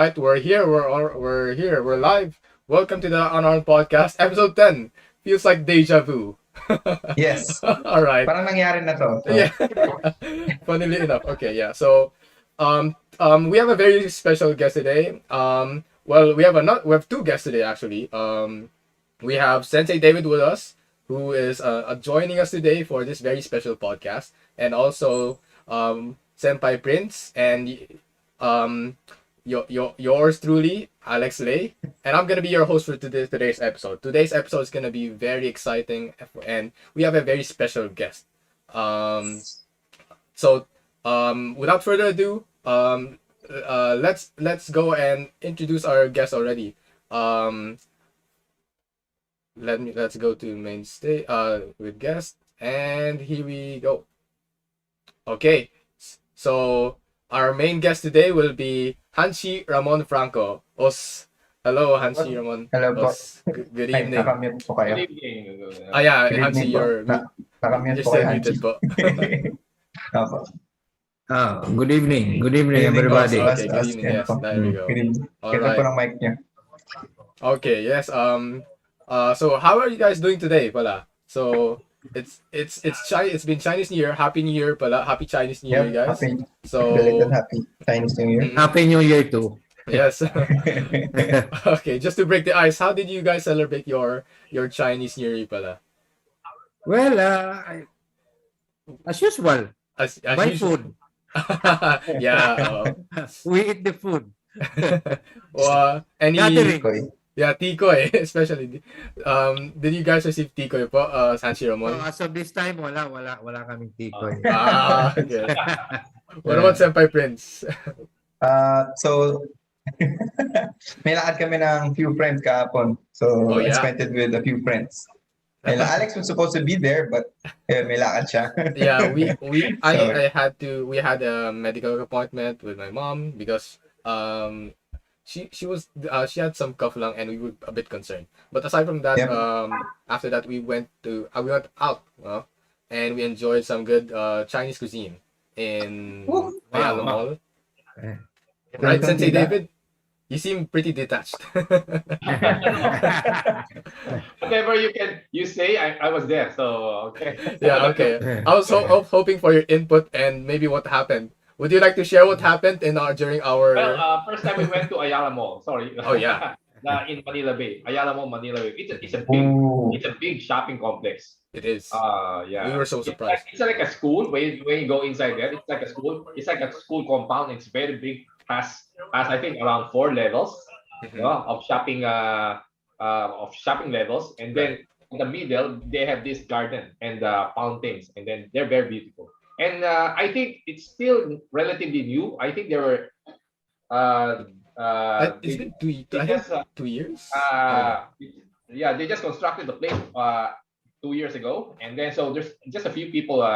right, we're here. We're here. We're live. Welcome to the Unarmed Podcast, episode 10. Feels like deja vu. Yes. All right. Parang nangyari na to. So, Yeah. Funnily enough. Okay. Yeah. So, we have a very special guest today. Well, we have two guests today actually. We have Sensei David with us, who is joining us today for this very special podcast, and also Senpai Prince and um yours truly, Alex Lay, and I'm gonna be your host for today's episode. Today's episode is gonna be very exciting, and we have a very special guest. Um, without further ado, let's go and introduce our guest already. Um, let's go to main stage with guest, and here we go. Okay, so our main guest today will be Hanshi Ramon Franco. Os, hello Hanshi Ramon. hello po. Good Ay, evening. nakamute po kayo. Good evening. Ah yeah, Good Hanshi, evening po. you're Nakamute po still kayo, muted Hanshi. po. Opo. Good evening. Good evening, Good evening po. everybody. Okay, good evening. Yan Yes, po. there we go. Good evening. All Ganda po right. ng mic niya. Okay, yes. So how are you guys doing today, pala? So it's been Chinese New Year. Happy New Year, pala. Happy Chinese New Year, Yep, guys. happy, So belated happy Chinese New Year. Happy New Year too. yes. Okay, just to break the ice, how did you guys celebrate your Chinese New Year, pala? Well, as usual, As buy usual. food. Yeah. We eat the food. Any Catering. Koy. yeah, tikoy especially. Did you guys receive tikoy po, Sanchi So, Ramon? as of this time, wala kaming tikoy. Okay. What about Senpai Prince? So, may lakad kami ng few friends kahapon. So, Oh, yeah. I spent it with a few friends. And Alex was supposed to be there, but may lakad siya. Yeah, we had a medical appointment with my mom because she had some cough lung and we were a bit concerned. But aside from that, Yep. after that we went out, and we enjoyed some good Chinese cuisine in Woo! Ayala Wow. Mall. Eh. Right, Don't Sensei do that. David? You seem pretty detached. Whatever you say, I was there. So okay. Yeah, okay. I was hoping for your input and maybe what happened. Would you like to share what happened during our? Well, first time we went to Ayala Mall. Sorry. Oh, yeah. In Manila Bay, Ayala Mall, Manila Bay. Ooh. It's a big shopping complex. It is. Yeah. We were so surprised. It's like a school when you go inside there. It's like a school. It's like a school compound. It's very big. Has I think around 4 levels Mhm. of shopping levels, and then in the middle they have this garden and fountains, and then they're very beautiful. And I think it's still relatively new. I think there were It's been they I think just 2 years. yeah, they just constructed the place 2 years ago, and then so there's just a few people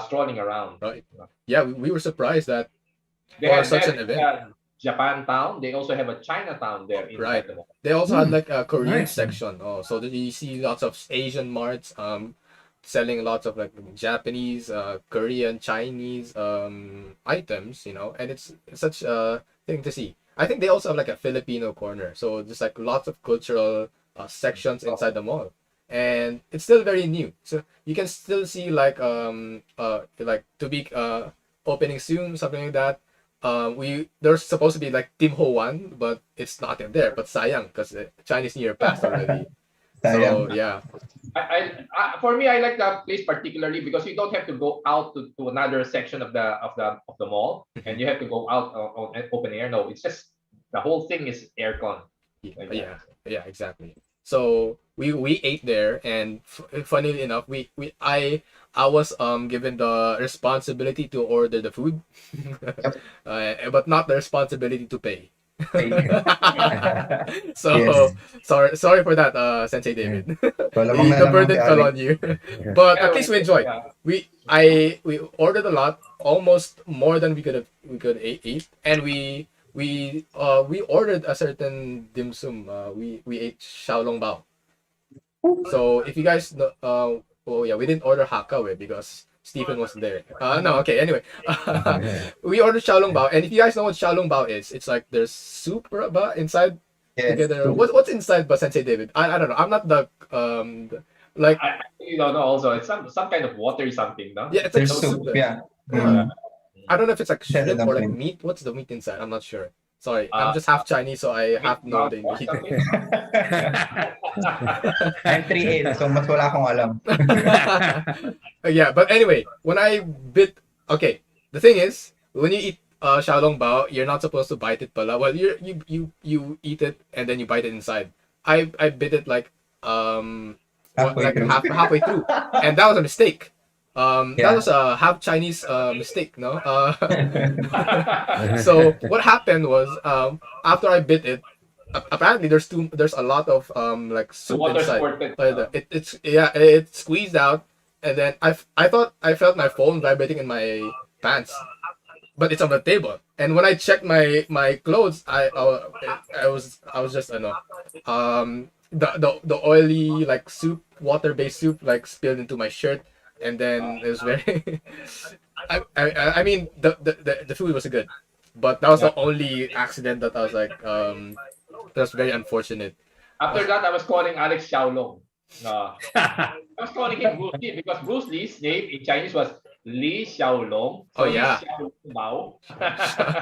strolling around. Right. Yeah, we were surprised that They for have such that, an event. Japantown. They also have a Chinatown there inside Right. the mall. They also had like a Korean Nice. section. Oh, so that you see lots of Asian marts selling lots of like Japanese, Korean, Chinese items, and it's such a thing to see. I think they also have like a Filipino corner. So just like lots of cultural sections inside the mall. And it's still very new. So you can still see like to be opening soon, something like that. There's supposed to be like Tim Ho Wan, but it's not in there. But sayang, because Chinese New Year passed already. So Sayang. yeah, For me, I like that place particularly because you don't have to go out to another section of the mall, and you have to go out on open air. No, it's just the whole thing is aircon. Like that. yeah, exactly. So we ate there, and funnily enough, I was given the responsibility to order the food, but not the responsibility to pay. So Yes. sorry for that, Sensei David. Malamang na The lang burden kay fell Alex. on you, but at least we enjoyed. Yeah. We ordered a lot, almost more than we could eat, and we ordered a certain dim sum. We ate xiaolong bao. So if you guys know, oh yeah, we didn't order hakao because Stephen was there. No, okay. Anyway, we ordered xiaolong bao, and if you guys know what xiaolong bao is, it's like there's soup ba inside Yes. together. What's inside ba Sensei David? I don't know. I'm not like I really don't know. Also, it's some kind of watery something, no? yeah, it's like There's soup. Yeah. Yeah. Mm. I don't know if it's like That's a shrimp or like dumpling. meat. What's the meat inside? I'm not sure. Sorry, I'm Uh, just half Chinese, so I have no the Pork something? ingredients. I'm 3'8", so mas wala akong alam. Yeah, but anyway, when I bit, okay, the thing is, when you eat xiaolong bao, you're not supposed to bite it pala. Well, you eat it and then you bite it inside. I bit it like Halfway like through. halfway through, and that was a mistake. That Yeah. was a half Chinese mistake, no? So what happened was after I bit it, apparently there's a lot of like The soup water inside. squirted. It squeezed out, and then I thought I felt my phone vibrating in my pants, but it's on the table. And when I checked my clothes, I was just the oily like soup, water based soup like spilled into my shirt, and then it was very. I mean the food was good, but that was the only accident that I was like that was very unfortunate. After that, I was calling Alex Xiaolong. I was calling him Bruce Lee because Bruce Lee's name in Chinese was Li Xiaolong. Oh, he's yeah. Xiaolong Bao.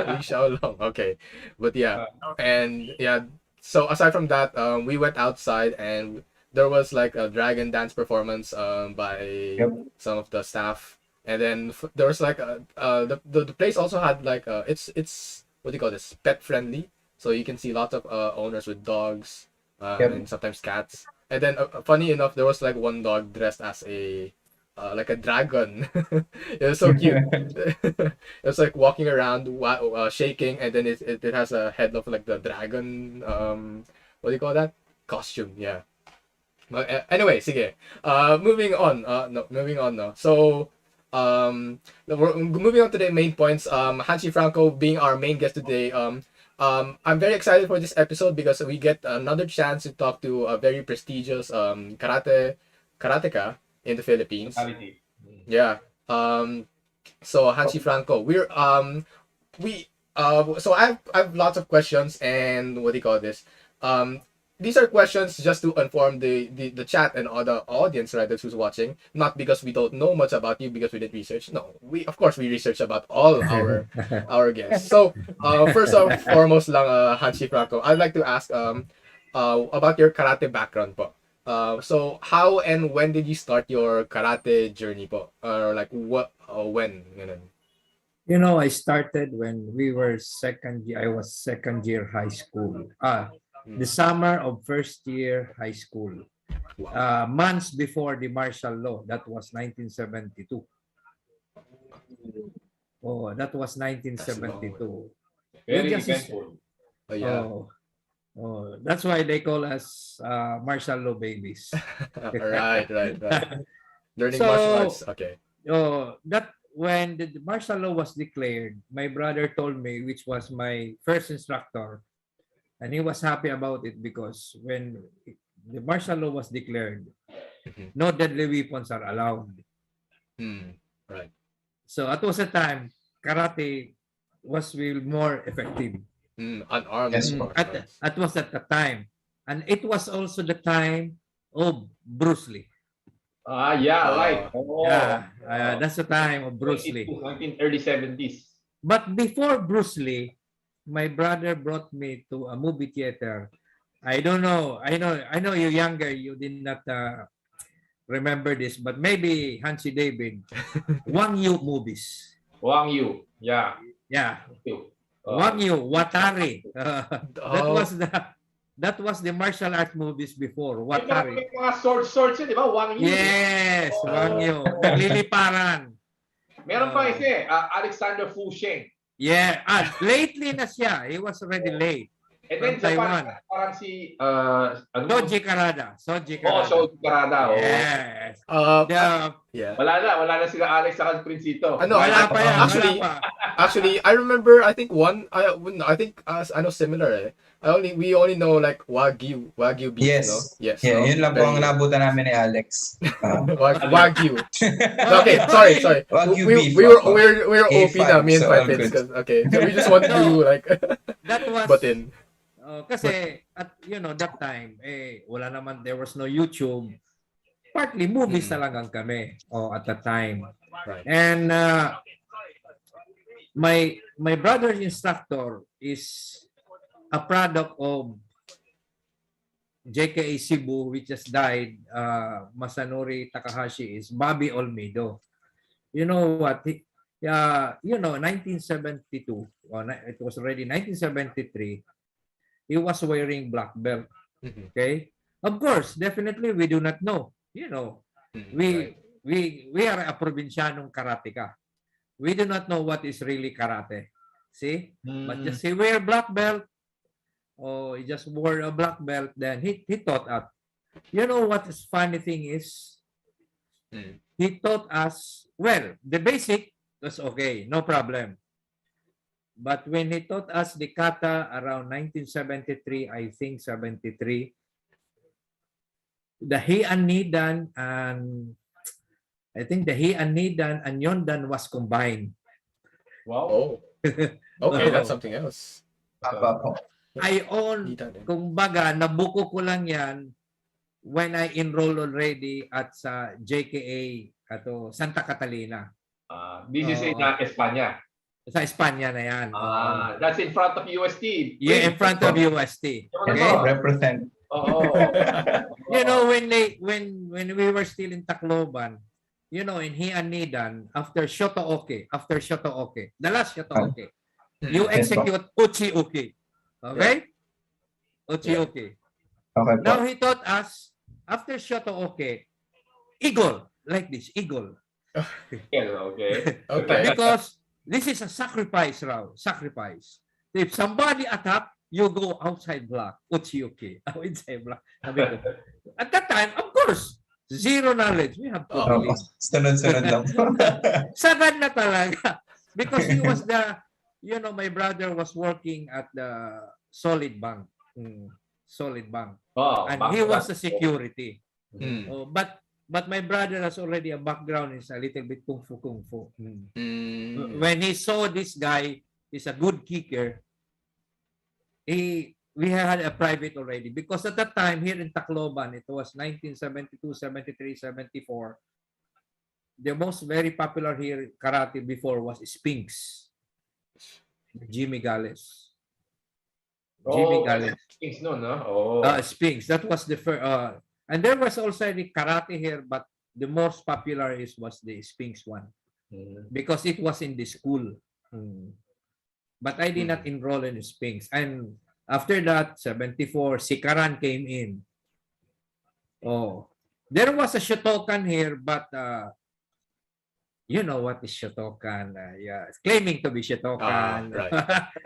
Li Xiaolong. Okay, but yeah, and yeah. So aside from that, we went outside and there was like a dragon dance performance by some of the staff, and then there was like the place also had like it's what do you call this, pet friendly, so you can see lots of owners with dogs and sometimes cats. And then funny enough, there was like one dog dressed as a like a dragon. It was so cute. It was like walking around, shaking, and then it has a head of like the dragon. What do you call that? Costume. Yeah. But anyway, sige. Moving on. No, moving on now. So, we're moving on to the main points. Hanshi Franco being our main guest today. I'm very excited for this episode because we get another chance to talk to a very prestigious karateka in the Philippines. Reality. Yeah. So Hanshi Franco, so I have lots of questions, and what do you call this? These are questions just to inform the chat and all the audience, right, that's who's watching. Not because we don't know much about you because we did research. No, we of course we research about all our guests. So first and foremost lang, Hanshi Franco, I'd like to ask about your karate background po. So how and when did you start your karate journey po? Or like what when? Ganun. You know, I started when we were second year. I was second year high school. The summer of first year high school. Wow. Months before the martial law. That was 1972. Oh, that was 1972. Very Yes, yes. eventful. Oh, yeah. That's why they call us martial law babies. Right. Learning So- martial arts. Okay. That when the martial law was declared, my brother told me, which was my first instructor, and he was happy about it because when the martial law was declared, Mhm. no deadly weapons are allowed. Right. So that was a time karate was more effective. Unarmed. Yes, of course, At, yes. that was at the time, and it was also the time of Bruce Lee. Yeah, right. Oh, That's the time of Bruce Lee. 19 early 70s. But before Bruce Lee, my brother brought me to a movie theater. I don't know. I know you're younger. You did not remember this, but maybe Hansi David, Wang Yu movies. Wang Yu. Yeah. Yeah, Yu. Wang Yu, Watari. Oh. That was the martial art movies before. Watari. May mga swords yun, di ba? Wang Yu. Yes, Oh. Wang Yu. Nagliliparan. Meron pa isa Alexander Fu Sheng. Yeah. Lately na siya. He was already late. And From then Japan, Taiwan. parang si, ano mo? Soji Karada. Soji Oh, Karada. Shoji Karada. Oh. Yes. Uh, The, yeah. Wala na sila Alex sa Prinsito. Ano, wala pa yan. actually, Wala pa. Actually, I remember. I think I think I know similar. Eh. We only know like Wagyu beef. Yes. No. Yes. Yeah, No? yun lang po ang Very- nabutan namin ni Alex. Wagyu. Okay, sorry. Wagyu We beef. were we're OP A5, na, me and so all Pipits. good. Okay, so we just wanted to No. like That was, butt in. kasi at that time wala naman, there was no YouTube, partly movies talagang kami at the time. Right. And my brother's instructor is a product of JKA Cebu, which just died. Masanori Takahashi is Bobby Olmedo. You know what? 1972. It was already 1973. He was wearing black belt. Mhm. Okay. Of course, definitely we do not know. Right. We are a provincianong karateka. We do not know what is really karate. See? But just he wear black belt. He just wore a black belt. Then he taught us. You know what is funny thing is? He taught us, well, the basic was okay, no problem. But when he taught us the kata around 1973, I think 73, the Heian Nidan and I think the Heian Nidan and Yondan was combined. Wow. Oh. Okay, that's something else. I own, Nidan, eh. kumbaga, nabuko ko lang yan when I enrolled already at sa JKA ato Santa Catalina. This is in Espanya. Sa Espanya na yan. That's in front of UST. Yeah, in front of UST. Okay? Represent. Oh. You know, when we were still in Tacloban, in Heian Nidan, after Shotooke, the last Shotooke, you execute Uchi-uke. Okay? Uchi-uke. Okay po. Now he taught us, after Shotooke, eagle, like this, eagle. Okay. Okay. Because this is a sacrifice round. Sacrifice. If somebody attack, you go outside block. Uchi-uke. Inside block. Sabi ko. At that time, of course, zero knowledge. We have to believe. Sunod-sunod lang po. Sagad na talaga. Because he was my brother was working at the Solid Bank. Solid Bank. Oh, And he was a security. Mm. But my brother has already a background is a little bit kung fu. When he saw this guy is a good kicker, we had a private already because at that time here in Tacloban, it was 1972, 73, 74. The most very popular here karate before was Spinks. Jimmy Gales. Jimmy Gales. Things no, no? Oh. Spinks. That was the first. And there was also the karate here, but the most popular was the Spinks one because it was in the school. But I did not enroll in Spinks. And after that, 74, Sikaran came in. There was a Shotokan here, but you know what is Shotokan? Yeah, claiming to be Shotokan. Right.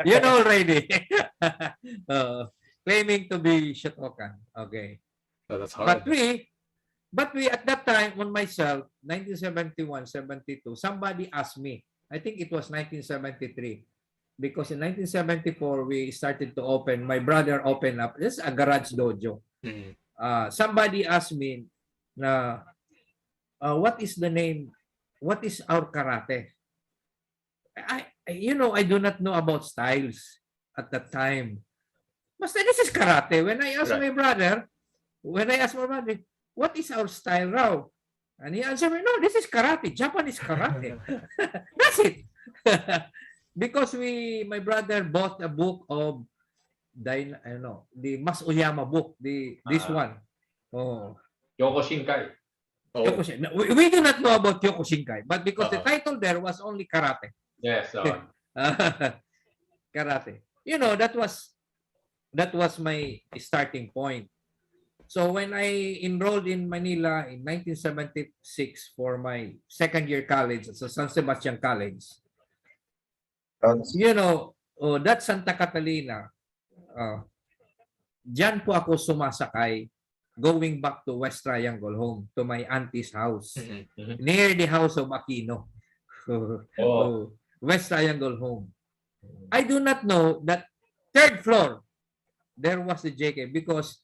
You know already. Claiming to be Shotokan. Okay. Oh, that's hard. But we at that time on myself, 1971, 72, somebody asked me, I think it was 1973, because in 1974, we started to open, my brother opened up, this is a garage dojo. Somebody asked me, what is the name, what is our karate? I do not know about styles at that time. But this is karate. When I asked my brother, what is our style now? And he answered me, no, this is karate, Japanese karate. That's it. Because my brother bought a book of the Mas-Oyama book, this one. Yoko Shinkai. Kyokushinkai. We do not know about Kyokushinkai, but because the title there was only karate. Yes. Karate. That was my starting point. So when I enrolled in Manila in 1976 for my second year college at San Sebastian College, that Santa Catalina, Diyan po ako sumasakay going back to West Triangle home to my auntie's house Mhm. near the house of Aquino. Oh. West Triangle home. I do not know that third floor there was the JK because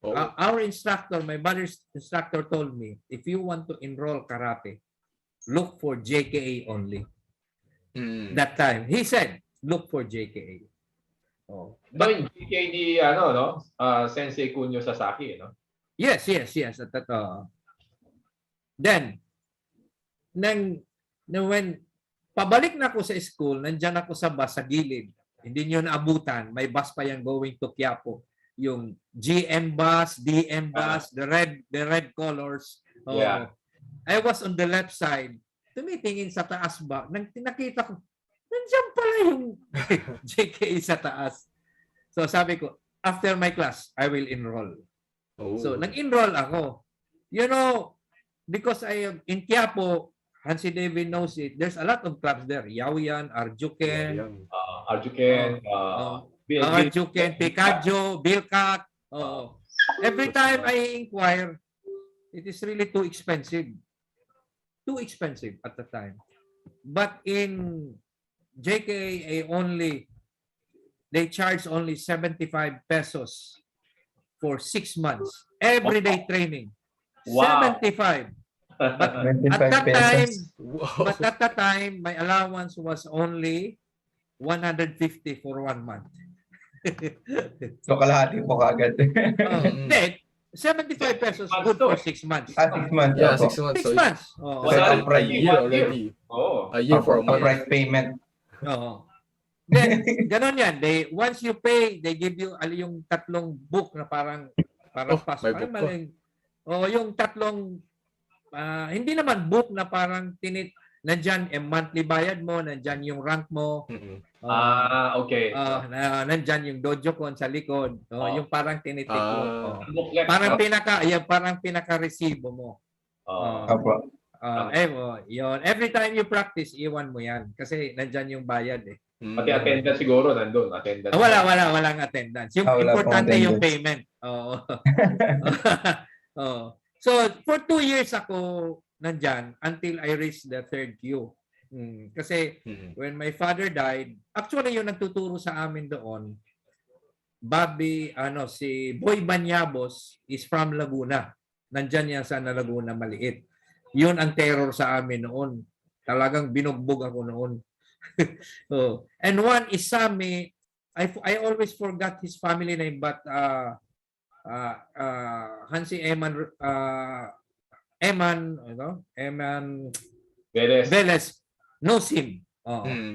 Oh. our instructor, my mother's instructor told me, if you want to enroll karate, look for JKA only. Mm. That time, he said, look for JKA. Oh. So yung GK no? Sensei Kunyo Sasaki, no? Yes. Then, when pabalik na ako sa school, nandyan ako sa bus sa gilid. Hindi nyo naabutan. May bus pa yan going to Quiapo. Yung GM bus, DM bus, the red colors. Oh. Yeah. I was on the left side. Tumitingin sa taas ba? Nakita ko, nandiyan pala yung JK sa taas. So sabi ko, after my class, I will enroll. Oh. So nag-enroll ako. You know, because I am in Quiapo, Hanshi David knows it. There's a lot of clubs there. Yawian, Arjuken, Young. Arjuken, Arjuken, Picaggio, Bilkat. Every time I inquire, it is really too expensive. Too expensive at the time. But in JKA they charge only 75 pesos for 6 months. Everyday training. Wow. 75. But 25 pesos. at that time, my allowance was only 150 for 1 month. So kalahati po kagad. Then, 75 pesos good for 6 months. 6 months. Yeah, opo. 6 months. 6 So months. it's like a upright year already. Oh. A year for a month. Upright payment. Then, ganon yan. Once you pay, they give you yung tatlong book na parang pass. may book pa. Yung tatlong, hindi naman book na parang nandyan monthly bayad mo, nandyan yung rank mo. Mhm. Okay. Nandyan yung dojo con sa likod. Yung parang tinitik mo. Booklet, Parang no? pinaka-resibo mo. Opo. Yun. Every time you practice, iwan mo yan. Kasi nandyan yung bayad eh. Pati attendance siguro nandun. Attendance. Walang attendance. Yung wala importante pong yung attendance. payment. Oo. So, for 2 years ako nandyan until I reached the 3rd Q. Kasi Mhm. when my father died, actually yung nagtuturo sa amin doon, si Boy Banyabos is from Laguna. Nandyan yan sa Laguna maliit. Yun ang terror sa amin noon. Talagang binugbog ako noon. And one is Sami. I always forgot his family name, but Hanshi Eman Veles knows him.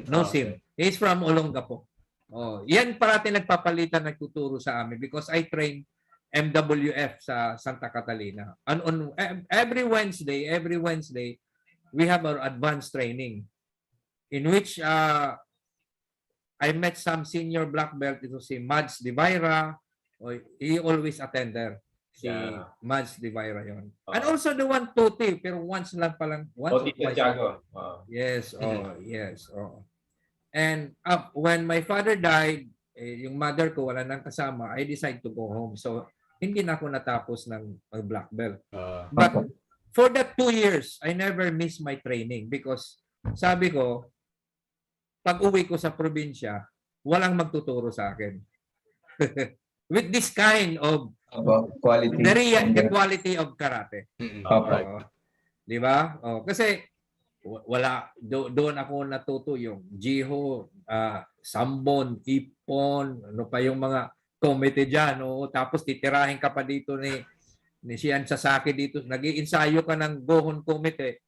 Knows him. He's from Olongapo. Yan parati nagpapalitan, nagtuturo sa amin because I train MWF sa Santa Catalina. And on every Wednesday, we have our advanced training in which I met some senior black belt. Ito si Mads Divira. He always attend there. Si Mads Divira yon. And also the one Tuti, pero once lang palang. Once or twice. Yes. Yes. And when my father died, yung mother ko wala nang kasama, I decided to go home. So, hindi na ako natapos ng black belt. But for that 2 years, I never missed my training because sabi ko, pag uwi ko sa probinsya, walang magtuturo sa akin. With this kind of quality. The quality of karate. Di ba? Kasi doon ako natuto yung Jiho, Sambon, Ipon, ano pa yung mga komite dyan. Tapos titirahin ka pa dito ni Sian Sasaki dito. Nag-iinsayo ka ng Gohon Komite.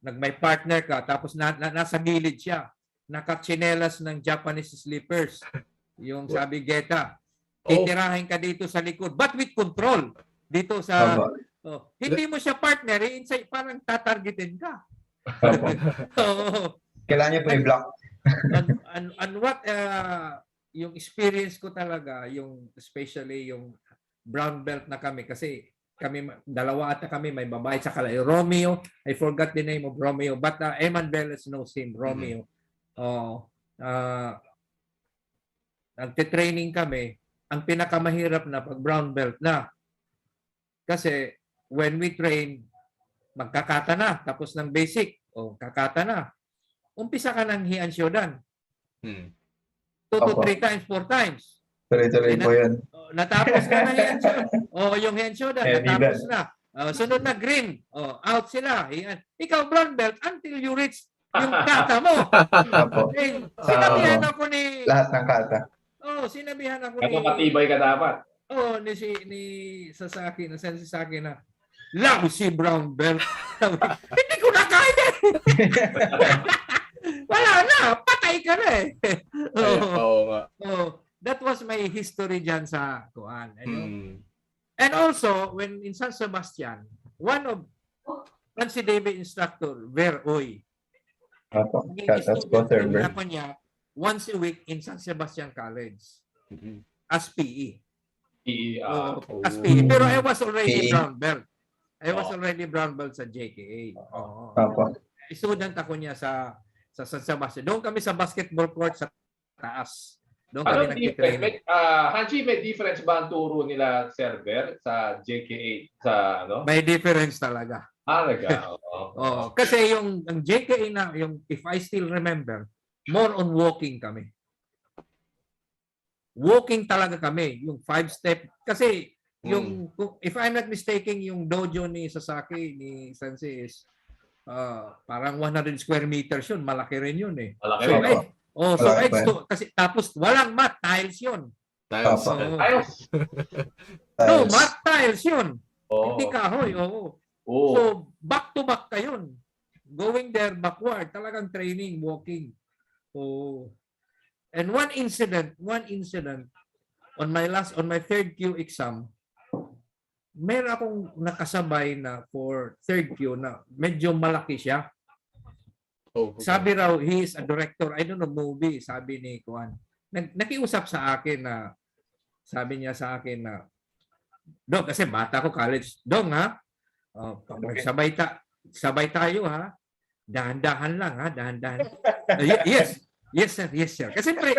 May partner ka. Tapos nasa gilid siya. Nakachinelas ng Japanese slippers. Yung sabi Geta. Titirahin ka dito sa likod. But with control. Dito sa... hindi mo siya partner. Parang tatargetin ka. Kailangan niyo po i-block. And what yung experience ko talaga, yung especially yung brown belt na kami kasi kami dalawa ata kami, may babae sa kalay. Romeo, I forgot the name of Romeo, but Eman Veles knows him, Romeo. Nagte-training kami. ang pinakamahirap na pag brown belt na. Kasi when we train, magkakata na, tapos ng basic, o kakata na. Umpisa ka ng Hianshodan. Hmm. 2 to Opo. 3 times, 4 times. Tuloy-tuloy po yun. Natapos ka na Hianshodan. Yung Hianshodan, Heavy natapos belt. na. Sunod na green. Out sila. Ikaw brown belt until you reach yung kata mo. Opo. Sinabihan ako ni... Lahat ng kata. Sinabihan ako Ganun ni... katibay ka dapat. ni Sasaki, na Sensei Sasaki na, lousy brown belt. Hindi ko na kaya. Wala na, patay ka na eh. Oo nga. That was my history dyan sa Kuan. Hmm. And also, when in San Sebastian, one of Nancy David instructor, Ver Oy, Opo. Shoutouts po, Sir Bert. ako niya once a week in San Sebastian College Mhm. as PE. As Oh. PE. Pero I was already PE. brown belt. I was already brown belt sa JKA. Opo. Student ako niya sa San Sebastian. Doon kami sa basketball court sa taas. Doon kami Anong difference? nagtitraining. Hanshi, may difference ba ang turo nila server sa JKA sa ano? May difference talaga. Talaga. Kasi yung ang JKA na, yung if I still remember, more on walking kami. Walking talaga kami, yung 5-step. Kasi yung if I'm not mistaken, yung dojo ni Sasaki, ni Sensei is parang 100 square meters yun. Malaki rin yun eh. Malaki So, rin. so Malaki pa X2, kasi tapos walang mat, tiles yun. Tiles. Opo. Ayos. No, mat tiles yun. Oo. Hindi kahoy, oo. Oo. So, back to back ka yun. Going there, backward. Talagang training, walking. Oh. And one incident, on my third Q exam, meron akong nakasabay na for third Q na medyo malaki siya. Oh, okay. Sabi raw, he is a director, I don't know, movie, sabi ni Kuan. Nakiusap sa akin na, sabi niya sa akin na, Dong, kasi bata ko college. Dong, ha? Sabay tayo, ha? Dahan-dahan lang, ha? Dahan-dahan. Yes. Yes, sir. Yes, sir. Kasi siyempre,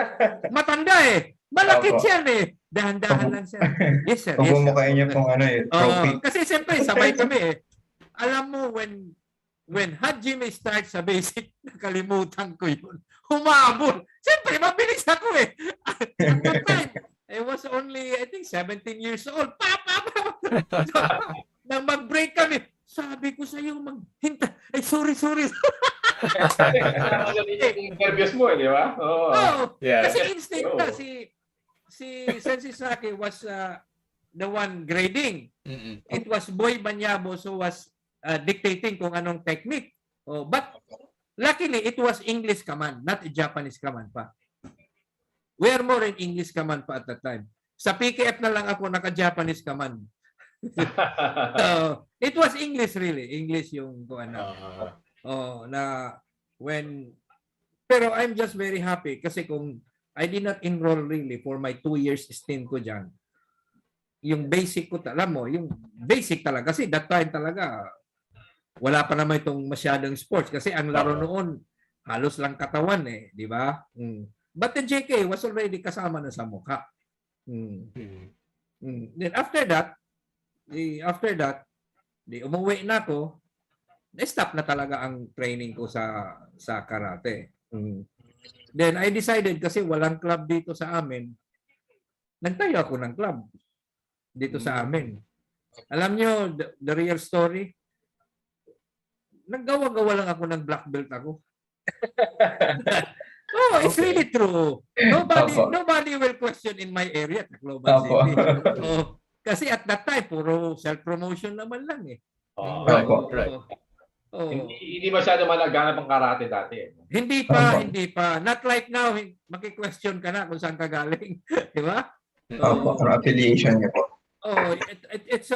matanda eh. Malakit Opo. yan eh. Dahan-dahan lang, sir. Yes, sir. Kung Yes, sir. bumukain niyo pong ano eh, trophy. Kasi siyempre, sabay kami eh. Alam mo, when Hajime start sa basic, nakalimutan ko yun. Humabol. Siyempre, mabilis ako eh. At that time, I was only, I think, 17 years old. Nang mag-break kami, sabi ko sa iyo, maghintay. Ay, sorry. Nervyos mo, di ba? Oo. Yeah. Kasi instinct na si Sensei Saki was the one grading. Mm-mm. It was Boy Banyabos who was dictating kung anong technique. But luckily, it was English command, not Japanese command pa. We are more in English command pa at that time. Sa PKF na lang ako naka-Japanese command. It was English really. English yung ano. Na when pero I'm just very happy kasi kung I did not enroll really for my 2 years stint ko dyan. Yung basic ko, alam mo, yung basic talaga. Kasi that time talaga, wala pa naman itong masyadong sports. Kasi ang laro noon, halos lang katawan eh. Di ba? But the JK was already kasama na sa mukha. Then after that, umuwi na ako, na-stop na talaga ang training ko sa karate. Then I decided kasi walang club dito sa amin, nagtayo ako ng club dito sa amin. Alam nyo, the real story, naggawa-gawa lang ako ng black belt ako. It's really true. Nobody will question in my area, Tacloban City. Kasi at that time, puro self-promotion naman lang eh. Right. Hindi masyado malaganap ang karate dati. Hindi pa. Not like now, maki-question ka na kung saan ka galing. Di ba? Opo, ang affiliation niyo po. It's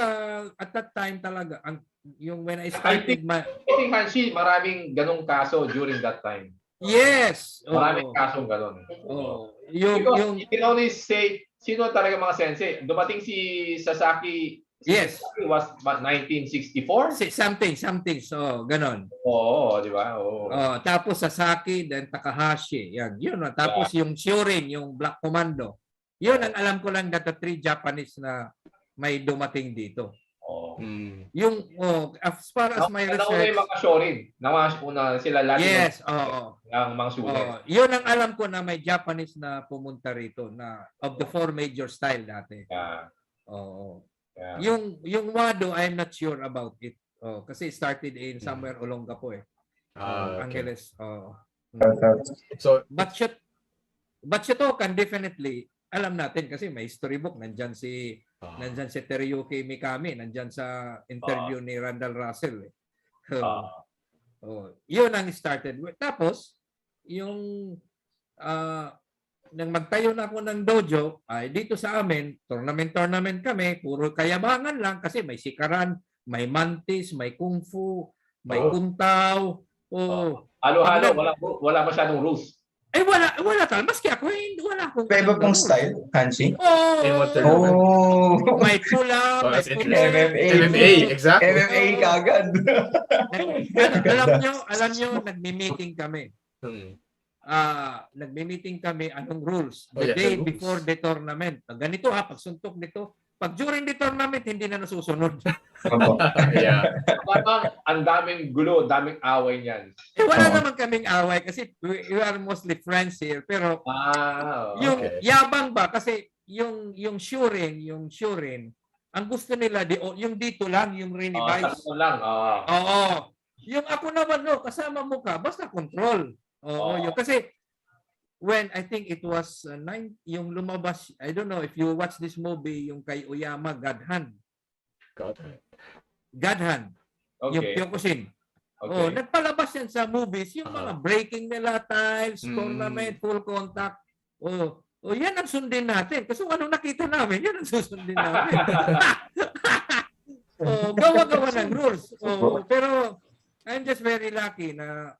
at that time talaga, yung when I I started think Hanshi, maraming ganong kaso during that time. Yes. Maraming kasong ganon. Yung You can only say, sino talaga mga sensei? Dumating si Sasaki. Yes. Sasaki was 1964? Something. So, ganon. Oo, di ba? Tapos Sasaki, then Takahashi. Yan. Yun. Tapos yung Shurin, yung Black Commando. Yun ang alam ko lang that the 3 Japanese na may dumating dito. Oh. Yung as far as my Nauna yung research, mga shorin. Una sila lahat. yes, oo. Ang mga sulit. Yun ang alam ko na may Japanese na pumunta rito na of the 4 major style dati. Yeah. Oo. Yeah. Yung Wado, I'm not sure about it. Kasi started in somewhere Olongapo eh. Okay. Angeles. So, But Shotokan definitely alam natin kasi may storybook nandyan si Teruyuki Mikami nandyan sa interview ni Randall Russell eh. Yun ang started with. Tapos yung nang magtayo na ako ng dojo ay dito sa amin tournament kami puro kayabangan lang kasi may sikaran, may mantis, may kung fu, may kuntaw. Halo-halo, wala masyadong rules. Wala talaga. Maski ako, wala akong... Iba pong style, Hanshi? May pula, may pula. MMA, exactly. MMA kagad. Alam nyo, nagmi-meeting kami. Nagmi-meeting kami anong rules. The day before the tournament. Ganito pagsuntok nito. Pag during the tournament, hindi na nasusunod. Yeah. Ang daming gulo, daming away niyan. Wala naman kaming away kasi we are mostly friends here. Pero yung yabang ba? Kasi yung shurin, ang gusto nila, yung dito lang, yung revise. Lang. Oo. Yung ako naman, kasama mo ka, basta control. Yung kasi when I think it was yung lumabas, I don't know if you watch this movie, yung kay Oyama, God Hand. Yung Kyokushin. Nagpalabas yan sa movies, yung mga breaking nila, tiles, tournament, full contact. Yan ang sundin natin. Kasi anong nakita namin, yan ang susundin namin. Gawa-gawa ng rules. Pero I'm just very lucky na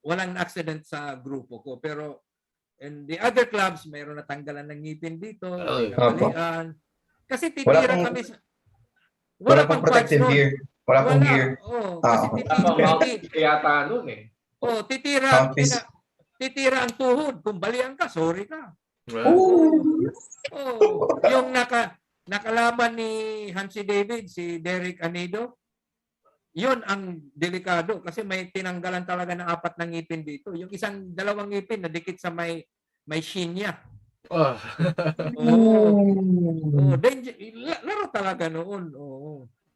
walang accident sa grupo ko. Pero in the other clubs, mayroon natanggalan ng ngipin dito, nakalian. Kasi titira kami sa... Wala pang protective gear. Wala pang gear. Kasi yata nun eh. Titira ang tuhod. Kung balian ka, sorry ka. Yung nakalaban ni Hanshi David, si Derek Anido, yun ang delikado kasi may tinanggalan talaga ng 4 na ngipin dito. Yung dalawang ngipin na dikit sa may shin niya. Laro talaga noon.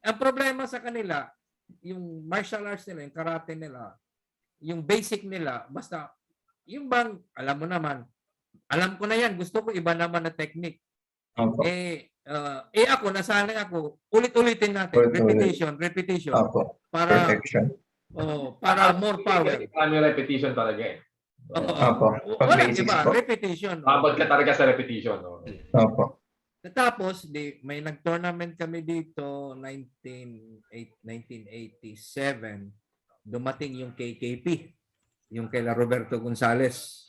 Ang problema sa kanila, yung martial arts nila, yung karate nila, yung basic nila, basta, yung bang, alam mo naman, alam ko na yan, gusto ko iba naman na technique. Ako, nasanay ako, ulit-ulitin natin, repetition. Para more power. May repetition talaga eh. Wala, diba? Repetition. Abot ka talaga sa repetition. Tapos, may nag-tournament kami dito, 1987. Dumating yung KKP. Yung kay Roberto Gonzales.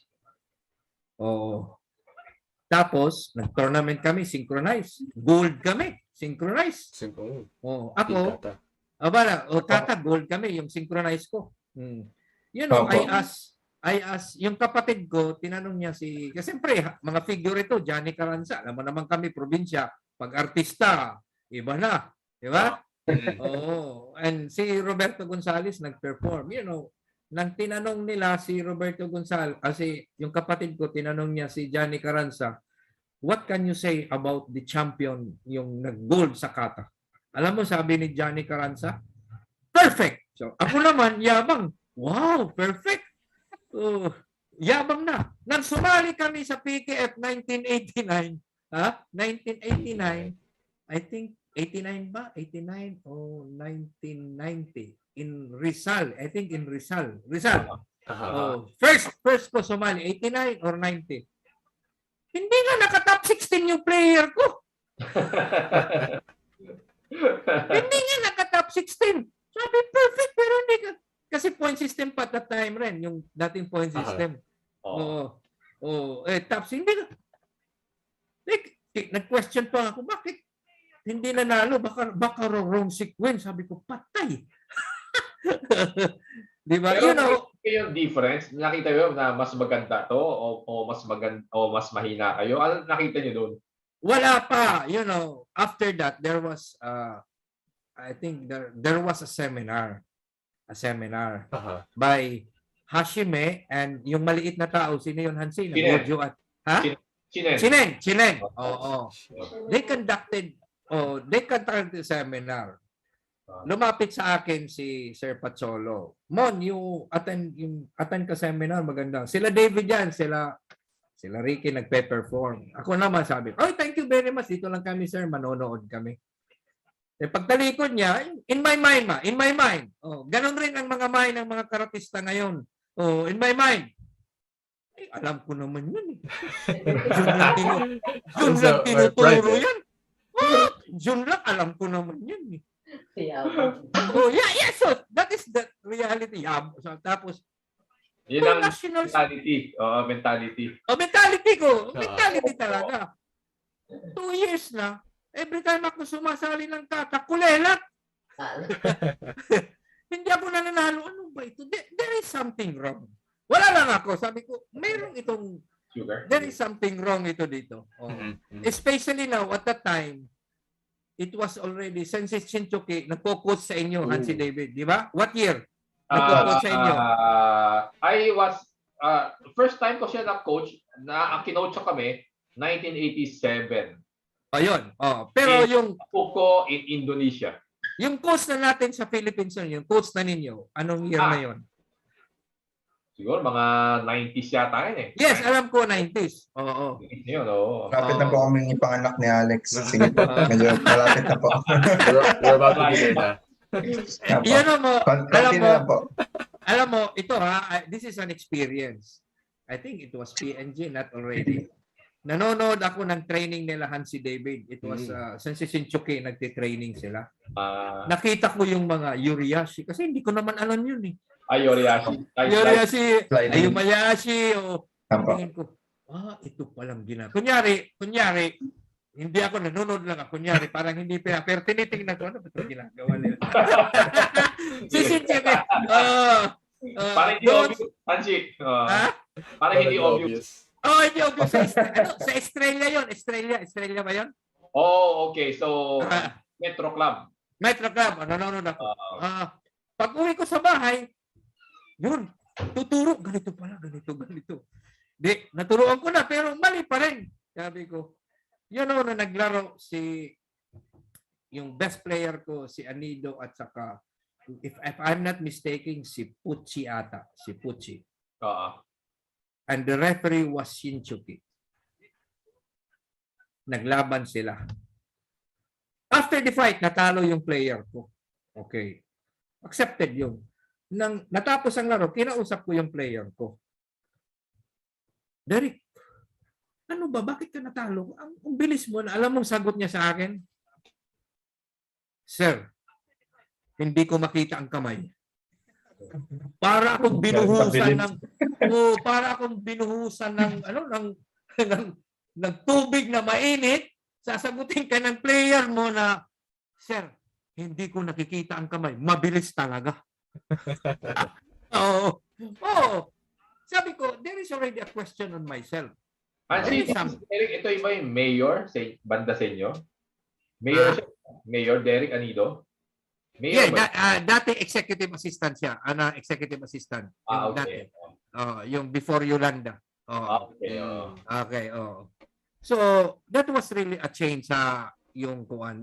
Tapos, nag-tournament kami, synchronized. Gold kami, synchronized. Ako, kata gold kami, yung synchronized ko. You know, I asked, yung kapatid ko, tinanong niya kasi siyempre, mga figure ito, Johnny Carranza, alam mo naman kami, probinsya, pag artista, iba na, di ba? And si Roberto Gonzales nag-perform, you know, nang tinanong nila si Roberto Gonzales, kasi yung kapatid ko, tinanong niya si Johnny Carranza, what can you say about the champion, yung nag-gold sa kata? Alam mo, sabi ni Johnny Carranza, perfect! So, ako naman, yabang, wow, perfect! Yabang na. Nang sumali kami sa PKF 1989, 1989, I think 89 ba? 89 o 1990 in Rizal. I think in Rizal. First ko sumali, 89 or 90. Hindi nga naka-top 16 yung player ko. Hindi nga naka-top 16. Sabi, perfect, pero hindi ka. Kasi point system pa that time rin, yung dating point system. Tops, hindi na. Nag-question pa ako, bakit hindi nanalo? Baka wrong sequence. Sabi ko, patay. Di ba? You know, yung difference? Nakita mo na mas maganda to o mas maganda o mas mahina kayo? Ano nakita niyo doon? Wala pa, after that there was I think there was a seminar Uh-huh. by Hashime and yung maliit na tao, sino yun, Hansi? Chinen. Nag-audio at ha? Chinen. Oo. They conducted a seminar. Lumapit sa akin si Sir Patsolo. Mon, yung attend ka seminar, maganda. Sila David yan, sila Ricky nagpe-perform. Ako naman sabi, "Oh, thank you very much. Dito lang kami, sir. Manonood kami." Pagtalikod niya, in my mind. Oh, ganun rin ang mga mind ng mga karatista ngayon. Oh, in my mind. Alam ko naman yun. Yun lang tinuturo yan. Yun lang, alam ko naman yun. Oh, yeah, so that is the reality. So, tapos, Yun ang mentality. mentality ko. Mentality talaga. 2 years na. Every time ako sumasali ng kata, kulelat. Hindi ako nananalo. Ano ba ito? There is something wrong. Wala lang ako. Sabi ko, mayroong itong, there is something wrong ito dito. Oh. Especially now, at that time, it was already, since Shinchuki, nagpo-coach sa inyo, Hansi David, di ba? What year? Nagpo-coach sa inyo? I was, first time ko siya na-coach, ang kinoach ko kami, 1987. Ayun. Pero yung Puko in Indonesia. yung coach na natin sa Philippines, yung coach na ninyo, anong year na yun? Siguro mga 90s yata yun eh. Yes, alam ko 90s. Oo. Yun, oo. Malapit na po kaming ipanganak ni Alex. Sige po, medyo malapit na po. We're about to be there na. Yan mo, alam mo, ito this is an experience. I think it was PNG, not already. Nanonood ako ng training nila Hansi David. It was since Shinchuki, nagti-training sila. Nakita ko yung mga Yuriashi kasi hindi ko naman alam yun eh. Yuriashi, Ayumayashi, tingin ko, ito palang ginagawa. Kunyari, hindi ako nanonood lang ako. Kunyari, parang hindi pa. Pero tinitingnan ko, ano ba ito ginagawa nila? Si Shinchuki, parang hindi obvious, Hansi. Parang hindi obvious. Hindi obvious. Sa Estrella yun. Estrella ba yun? Oh, okay. So, Metro Club. Nanonood ako. Pag uwi ko sa bahay, yun, tuturo. Ganito pala, ganito. Di, naturuan ko na, pero mali pa rin. Sabi ko, na naglaro yung best player ko, si Anido, at saka, if I'm not mistaken, si Pucci ata. Si Pucci. And the referee was Shinchuki. Naglaban sila. After the fight, natalo yung player ko. Okay. Accepted yung. Nang natapos ang laro, kinausap ko yung player ko. Derek, ano ba? Bakit ka natalo? Ang bilis mo na. Alam mo sagot niya sa akin? Sir, hindi ko makita ang kamay. Para akong binuhusan ng tubig na mainit, sasagutin ka ng player mo na, sir, hindi ko nakikita ang kamay. Mabilis talaga. Sabi ko, there is already a question on myself. Eric, ito iba yung mayor sa banda sa inyo? Mayor Derek Anido? Mayor dati executive assistant siya. Executive assistant. Okay. Yung before Yolanda. Okay. So, that was really a change sa yung kuan.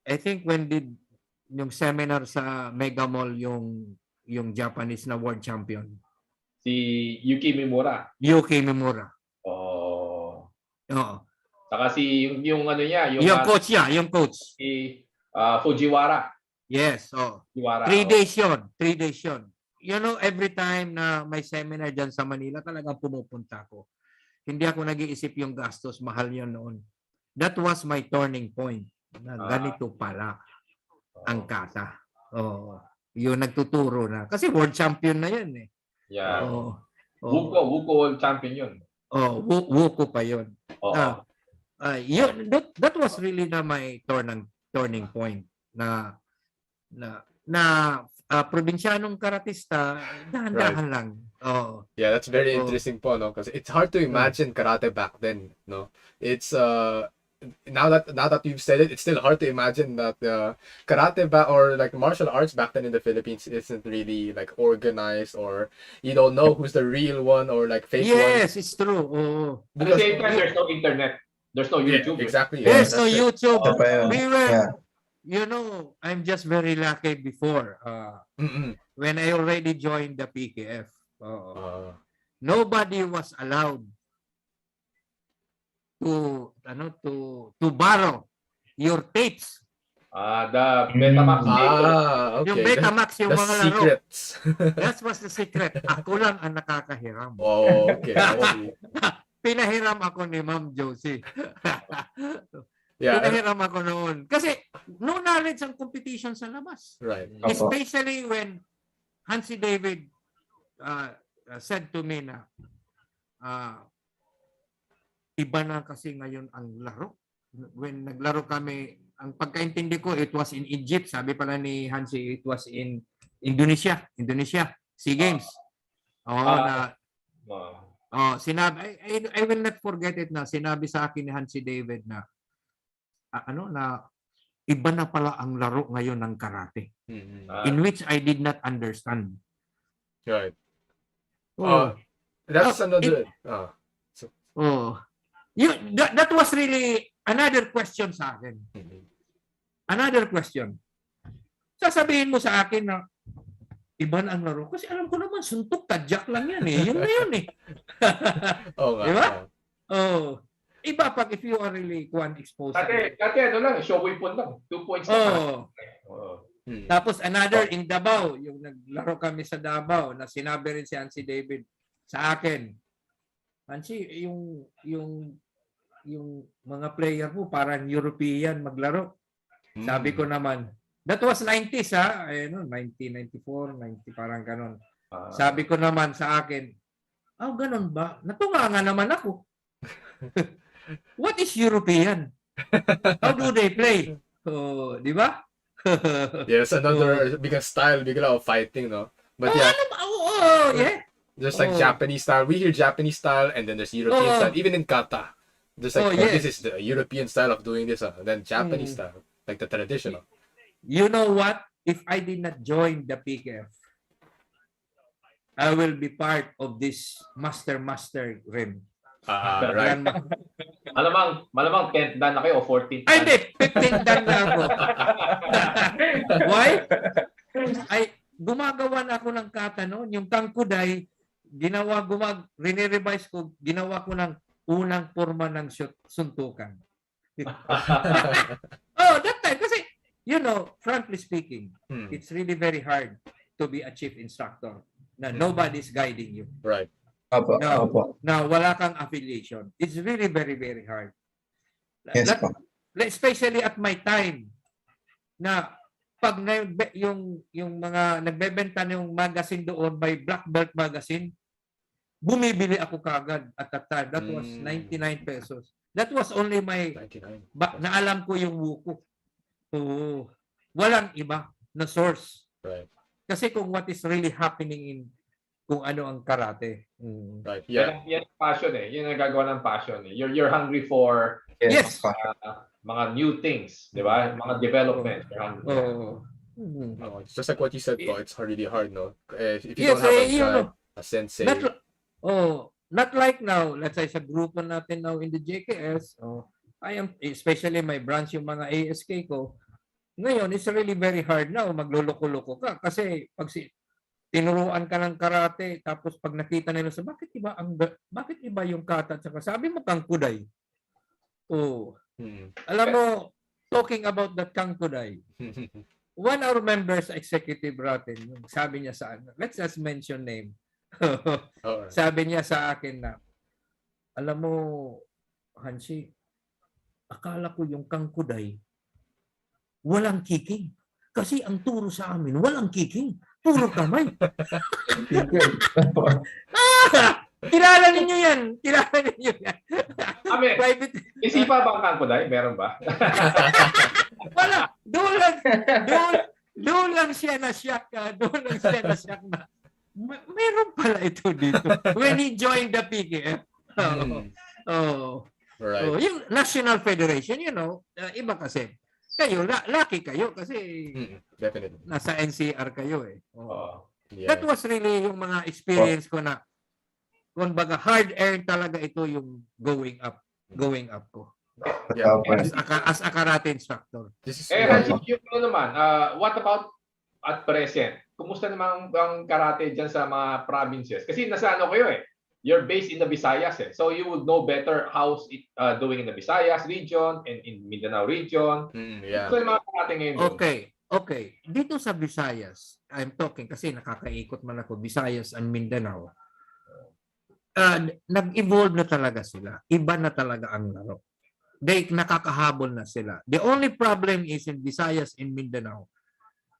I think when did yung seminar sa Mega Mall yung Japanese na world champion? Si Yuki Mimura. Oo. Saka yung ano niya, yung coach. Si Fujiwara. Yes. Fujiwara. 3 days yun. Every time na may seminar dyan sa Manila, talagang pumupunta ko. Hindi ako nag-iisip yung gastos. Mahal yun noon. That was my turning point. Na ganito pala ang kata. Yung nagtuturo na. Kasi world champion na yun eh. Yeah. Wuko world champion yun. Wuko pa yun. That was really na my turning point na probinsyanong karatista, dahan-dahan lang. Oh. Yeah, that's very Oh. interesting po, no? Because it's hard to imagine karate back then, no? It's now that you've said it, it's still hard to imagine that karate back or like martial arts back then in the Philippines isn't really like organized, or you don't know who's the real one or like fake Yes, one. it's true. Oh. At the same time, there's no internet. There's no Yeah, YouTube. exactly. Yeah, There's no that's it. YouTube. Ito pa yun. We were, Yeah. you know, I'm just very lucky before Mm-mm. when I already joined the PKF. Nobody was allowed to borrow your tapes. The Betamax tape. Yung Okay. Betamax, yung The mga laro. secrets. That was the secret. Ako lang ang nakakahiram. Oh, okay. I see. Pinahiram ako ni Ma'am Josie. Yeah. Pinahiram ako noon. Kasi no knowledge ang competition sa labas. Right. Opo. Especially when Hanshi David said to me na iba na kasi ngayon ang laro. When naglaro kami, ang pagkaintindi ko, it was in Egypt. Sabi pala ni Hanshi, it was in Indonesia. SEA Games. Sinabi, I will not forget it na sinabi sa akin ni Hanshi David na na iba na pala ang laro ngayon ng karate. In which I did not understand. Right. Oh. That's another. That was really another question sa akin. Another question. Sasabihin mo sa akin na iba na ang laro. Kasi alam ko naman, suntok, tadyak lang yan eh. Yun na yun eh. Oh, nga. Diba? Oh. Iba pag if you are really exposed. Dati ano lang, show weapon lang. 2 points Oh. Tapos another Oh. in Davao, yung naglaro kami sa Davao na sinabi rin si Hanshi David sa akin. Hanshi, yung mga player mo parang European maglaro. Sabi ko naman, that was 90s ha, 1994, 90 parang ganon. Sabi ko naman sa akin, ganun ba? Natunga nga naman ako. What is European? How do they play? Di ba? Yes, another bigger style, bigger of fighting, no? But yeah, yeah. there's like Japanese style. We hear Japanese style, and then there's European style. Even in kata, there's like yes. this is the European style of doing this, and then Japanese style, like the traditional. You know what? If I did not join the PKF, I will be part of this master rim. Right. Malamang 10th dan na kayo o 14th dan. Ay, hindi. 15 dan na ako. Why? Gumagawa na ako ng kata noon. Yung tangkuday, rinirevise ko, ginawa ko ng unang forma ng suntukan. That time. Kasi, frankly speaking, it's really very hard to be a chief instructor na nobody's guiding you. Right. Opo. Na wala kang affiliation. It's really very, very hard. Yes po. Especially at my time na pag yung mga nagbebenta ng magazine doon by Black Belt Magazine, bumibili ako kagad at that time. That was 99 pesos. That was only my 99. na alam ko yung wuko. Walang iba na source. Right. Kasi kung what is really happening in kung ano ang karate. Right. Yeah. Yan ang passion eh. Yan ang gagawa ng passion eh. You're hungry for Yes. mga new things, di ba? Mga development. It's just like what you said, po. It's really hard, no? If you Yes, don't have a guide, a sensei. Not like now. Let's say sa grupo natin now in the JKS, I am, especially my branch, yung mga ASK ko, ngayon, it's really very hard now. Magluloko-loko ka. Kasi pag tinuruan ka ng karate, tapos pag nakita nila sa bakit iba yung kata at saka sabi mo kangkuday. Alam mo, talking about that kangkuday, one of our members executive natin, sabi niya sa let's just mention name. Sabi niya sa akin na, alam mo, Hanshi, akala ko yung kangkuday walang kicking. Kasi ang turo sa amin, walang kicking. Puro kamay. Kilala ninyo yan. Private. Isipa ba ang kangkuday? Meron ba? Wala. Doon lang siya na shock. Doon lang siya na shock na meron pala ito dito. When he joined the PKF. Oh. Right. Oh, yung National Federation, iba kasi. Kayo, lucky kayo kasi Definitely. nasa NCR kayo eh. Oh. Yeah. That was really yung mga experience ko na kumbaga hard-earned talaga ito yung going up ko. Yeah. As a karate instructor. This is Hanshi, yung naman, what about at present? Kumusta naman ang karate dyan sa mga provinces? Kasi nasa ano kayo eh. You're based in the Visayas eh. So you would know better how's it doing in the Visayas region and in Mindanao region. Yeah. So yung mga karate ngayon. Okay. Dito sa Visayas, I'm talking kasi nakakaikot man ako, Visayas and Mindanao. Nag-evolve na talaga sila. Iba na talaga ang laro. Nakakahabol na sila. The only problem is in Visayas and Mindanao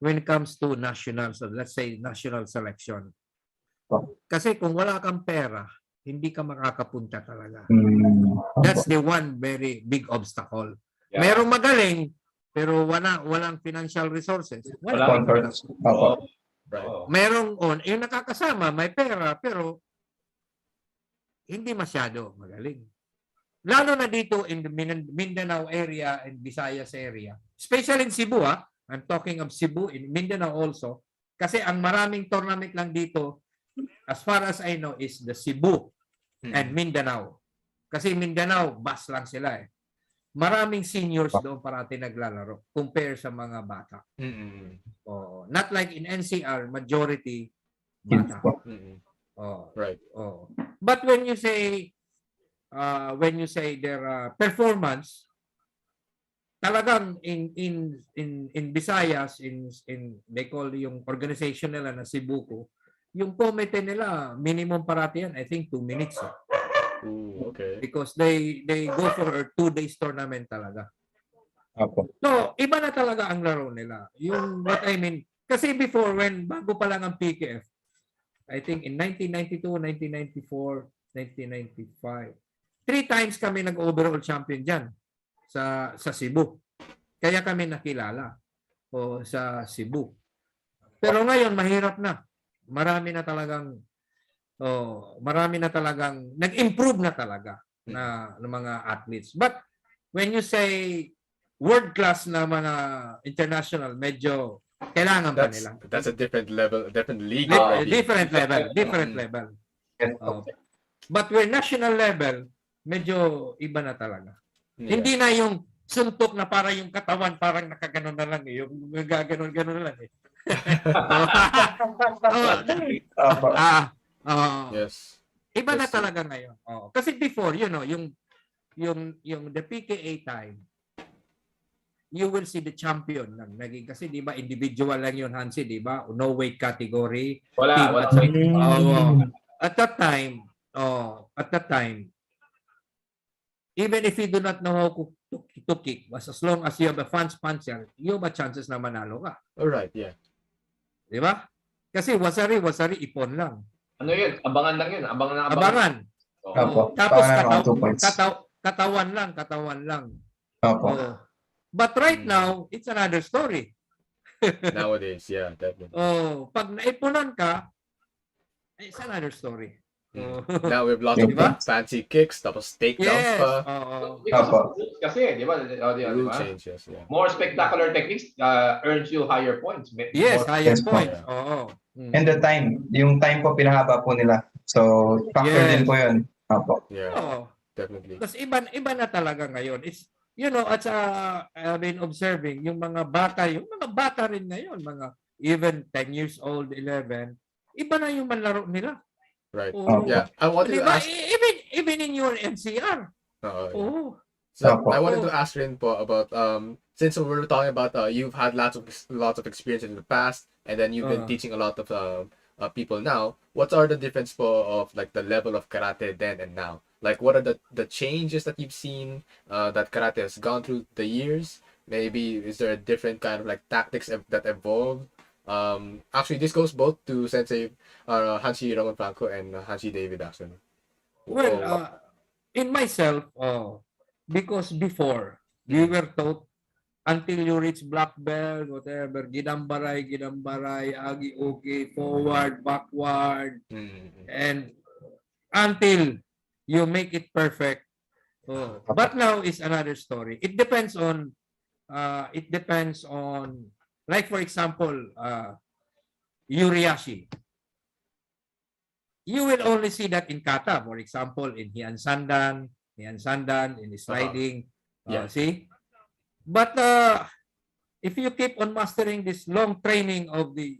when it comes to national, so let's say national selection. Kasi kung wala kang pera, hindi ka makakapunta talaga. That's the one very big obstacle. Yeah. Merong magaling, pero walang financial resources. Merong yung nakakasama, may pera, pero hindi masyado magaling. Lalo na dito in the Mindanao area and Visayas area. Especially in Cebu, I'm talking of Cebu, in Mindanao also. Kasi ang maraming tournament lang dito, as far as I know, is the Cebu and Mindanao. Kasi Mindanao, bus lang sila eh. Maraming seniors doon parati naglalaro compare sa mga bata. Not like in NCR, majority bata. Right. But when you say their performance, talagang in Visayas, in they call yung organization nila na Cebuco, yung committee nila minimum parati yan, I think 2 minutes. Okay. Because they go for a 2 days tournament talaga. So, iba na talaga ang laro nila. Yung what I mean, kasi before bago pa lang ang PKF, I think in 1992, 1994, 1995, 3 times kami nag-overall champion dyan sa Cebu. Kaya kami nakilala sa Cebu. Pero ngayon, mahirap na. Marami na talagang nag-improve na talaga na mga athletes. But when you say world class na mga international, medyo kailangan pa nila. That's a different level, different league. Different level. But we're national level, medyo iba na talaga. Hindi na yung suntok na para yung katawan parang nakaganon na lang eh. Yung gaganon-ganon lang eh. Yes. Iba na talaga ngayon. Kasi before, yung the PKA time, you will see the champion lang. Kasi di ba individual lang yun, Hanshi, di ba? No weight category. Wala. At that time, even if you do not know how to kick, as long as you have a fast puncher, you have a chances na manalo ka. All right, yeah. Di ba? Kasi wasari, ipon lang. Ano yun? Abangan lang yun. Abangan. Tapos katawan lang. But right now, it's another story. Nowadays, yeah, definitely. Pag naipunan ka, it's another story. Now we have lots of fancy kicks, tapos takedowns pa. Kasi, di ba? Rule changes, yeah. More spectacular techniques earns you higher points. Higher points. And the time, yung time po pinahaba po nila. So, factor din po yun. Yeah, definitely. Tapos iba na talaga ngayon. It's, I've been observing, yung mga bata rin ngayon, mga even 10 years old, 11, iba na yung manlaro nila. Right. Yeah. I wanted to ask... Even in your NCR. So I wanted to ask Rin po about since we were talking about you've had lots of experience in the past, and then you've been teaching a lot of people now. What are the difference po of like the level of karate then and now? Like what are the changes that you've seen that karate has gone through the years? Maybe is there a different kind of like tactics that evolved? Actually, this goes both to Sensei Hanshi Ramon Franco and Hanshi David actually. Well, in myself, because before we were taught until you reach black belt, whatever, ginambaray, agi, okay, forward, backward, and until you make it perfect. Oh. But now is another story. It depends on, like for example, Yuriashi. You will only see that in kata, for example, in Hian Sandan, in sliding. Yeah. See? But if you keep on mastering this long training of the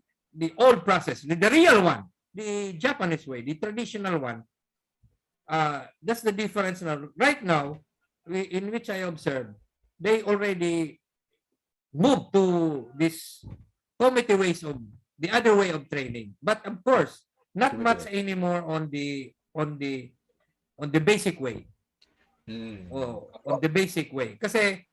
old process, the real one, the Japanese way, the traditional one, that's the difference now. Right now, in which I observe, they already moved to this committee ways of the other way of training. But of course, not much anymore on the basic way. Oh, on the basic way. Kasi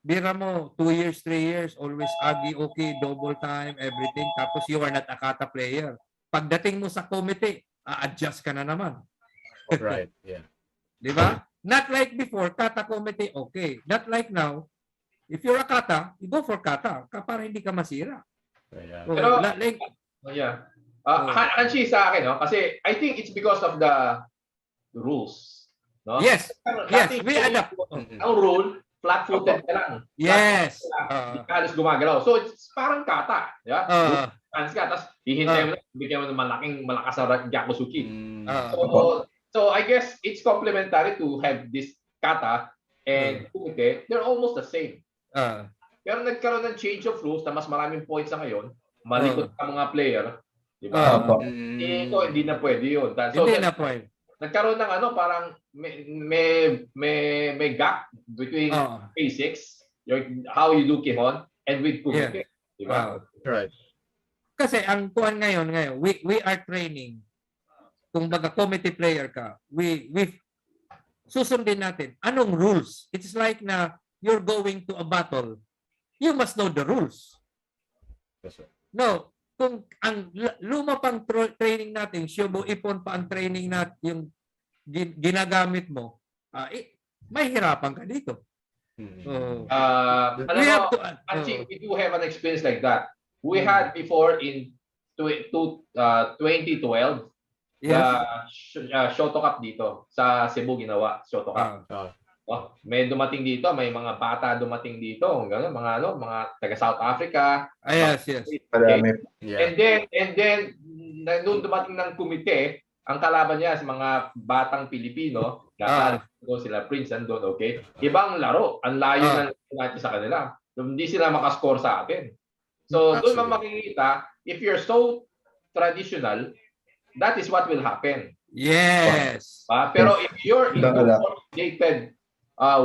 bira mo 2 years, 3 years, always agi, okay, double time, everything. Tapos you are not a kata player. Pagdating mo sa committee, a-adjust ka na naman. Right. Yeah. Di ba? Not like before, kata committee, okay. Not like now. If you're a kata, you go for kata para hindi ka masira. Yeah. Oh, Pero, like, yeah. Hanshi sa akin, no? Kasi I think it's because of the rules. No? yes, yes, we adapt. Ang rule, flat-footed ka lang. Yes. Hindi ka halos gumagalaw. So, it's parang kata. Yeah? Hands ka, tapos hihintay mo na, bigyan mo ng malakas na Gyakusuki. So, I guess it's complementary to have this kata and kumite. They're almost the same. Pero nagkaroon ng change of rules na mas maraming points na ngayon, malikot ka mga player. Di ba? Ito, hindi na pwede yun. So, hindi na pwede. Nagkaroon ng parang may gap between basics, how you do Kihon, and with kumite. Di ba? Right. Kasi ang kuan ngayon, we are training. Kung baga committee player ka, we susundin natin anong rules. It's like na you're going to a battle. You must know the rules. That's right. No, kung ang luma pang training natin, Shobo Ipon pa ang training natin, yung ginagamit mo, may hirapan ka dito. We do have an experience like that. We had before in 2012, Shoto Cup dito sa Cebu ginawa, Shoto Cup. May dumating dito, may mga bata dumating dito, gano'n, mga taga South Africa. Yes. Okay. Yeah. And then nung dumating ng kumite, ang kalaban niya sa mga batang Pilipino, sila Prince andun, okay? Ibang laro, ang layo natin sa kanila. Hindi sila makascore sa atin. So doon makikita, if you're so traditional, that is what will happen. Yes. Pero if you're in a updated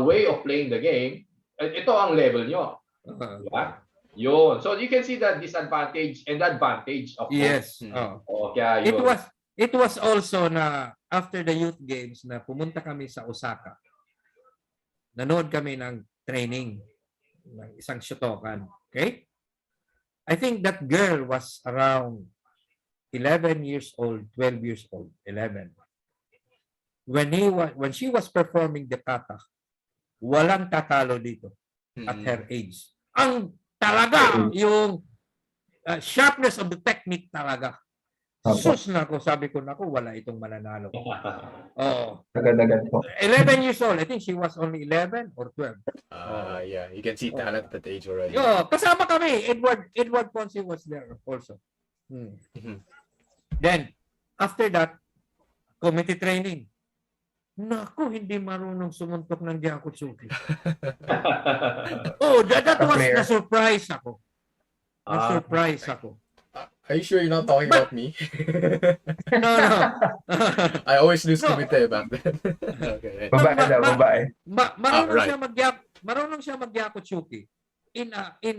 way of playing the game, ito ang level nyo. Diba? Yun. So you can see the disadvantage and the advantage of yes. Okay, yun. It was also na after the youth games na pumunta kami sa Osaka. Nanood kami ng training ng isang shotokan. Okay? I think that girl was around 11 years old, 12 years old, 11. When she was performing the kata, walang tatalo dito at her age. Ang talaga, yung sharpness of the technique talaga. Sus na ako, sabi ko, naku, wala itong mananalo. Agad-agad po. 11 years old. I think she was only 11 or 12. Yeah, you can see talent at that age already. Kasama kami. Edward Ponce was there also. Then, after that, committee training. Naku, hindi marunong sumuntok ng Gyakutsuki. That was na-surprise ako. Na-surprise ako. Are you sure you're not talking about me? No. I always lose kumite back then. Okay. Babae. Marunong siya mag-Gyakutsuki in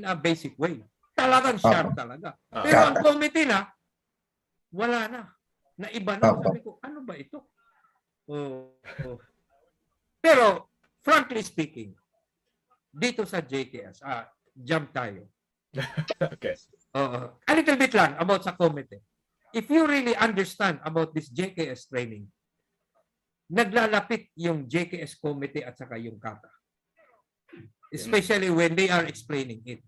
a basic way. Talagang sharp talaga. Pero ang committee na, wala na. Naiba na. Sabi ko, ano ba ito? Pero, frankly speaking, dito sa JKS, jump tayo. Okay. A little bit lang about sa committee. If you really understand about this JKS training, naglalapit yung JKS committee at saka yung kata. especially when they are explaining it.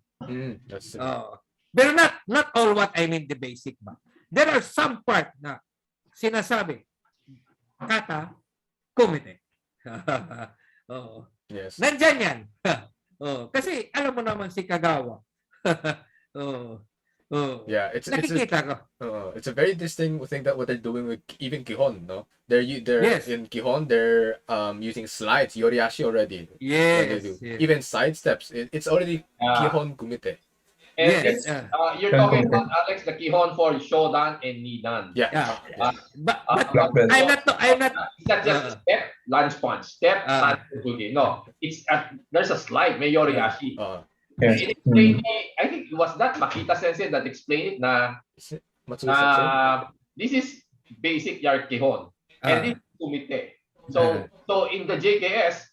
That's true. But not all what I mean the basic ba. There are some part na sinasabi kata kumite. Oo. Yes. Nandyan yan. Kasi alam mo naman si Kagawa. Oo. Yeah, Nakikita ko. it's a very distinct thing that what they're doing with even Kihon, no? They're Yes. in Kihon, they're using slides, Yoriashi already. What they Yes. do. Yes. Even side steps. It's already Uh, Kihon Kumite. and Yes. you're talking about Alex the Kihon for Shodan and Nidan. Yeah. Yeah. But Black belt. I'm not It's not just step, lunge punch, step, punch, boogie. No, it's there's a slide, may Yoriashi. Yes. It explained, I think it was that Makita Sensei that explained it na Is it Matsui Sensei? this is basic Kihon and this is Kumite. So in the JKS,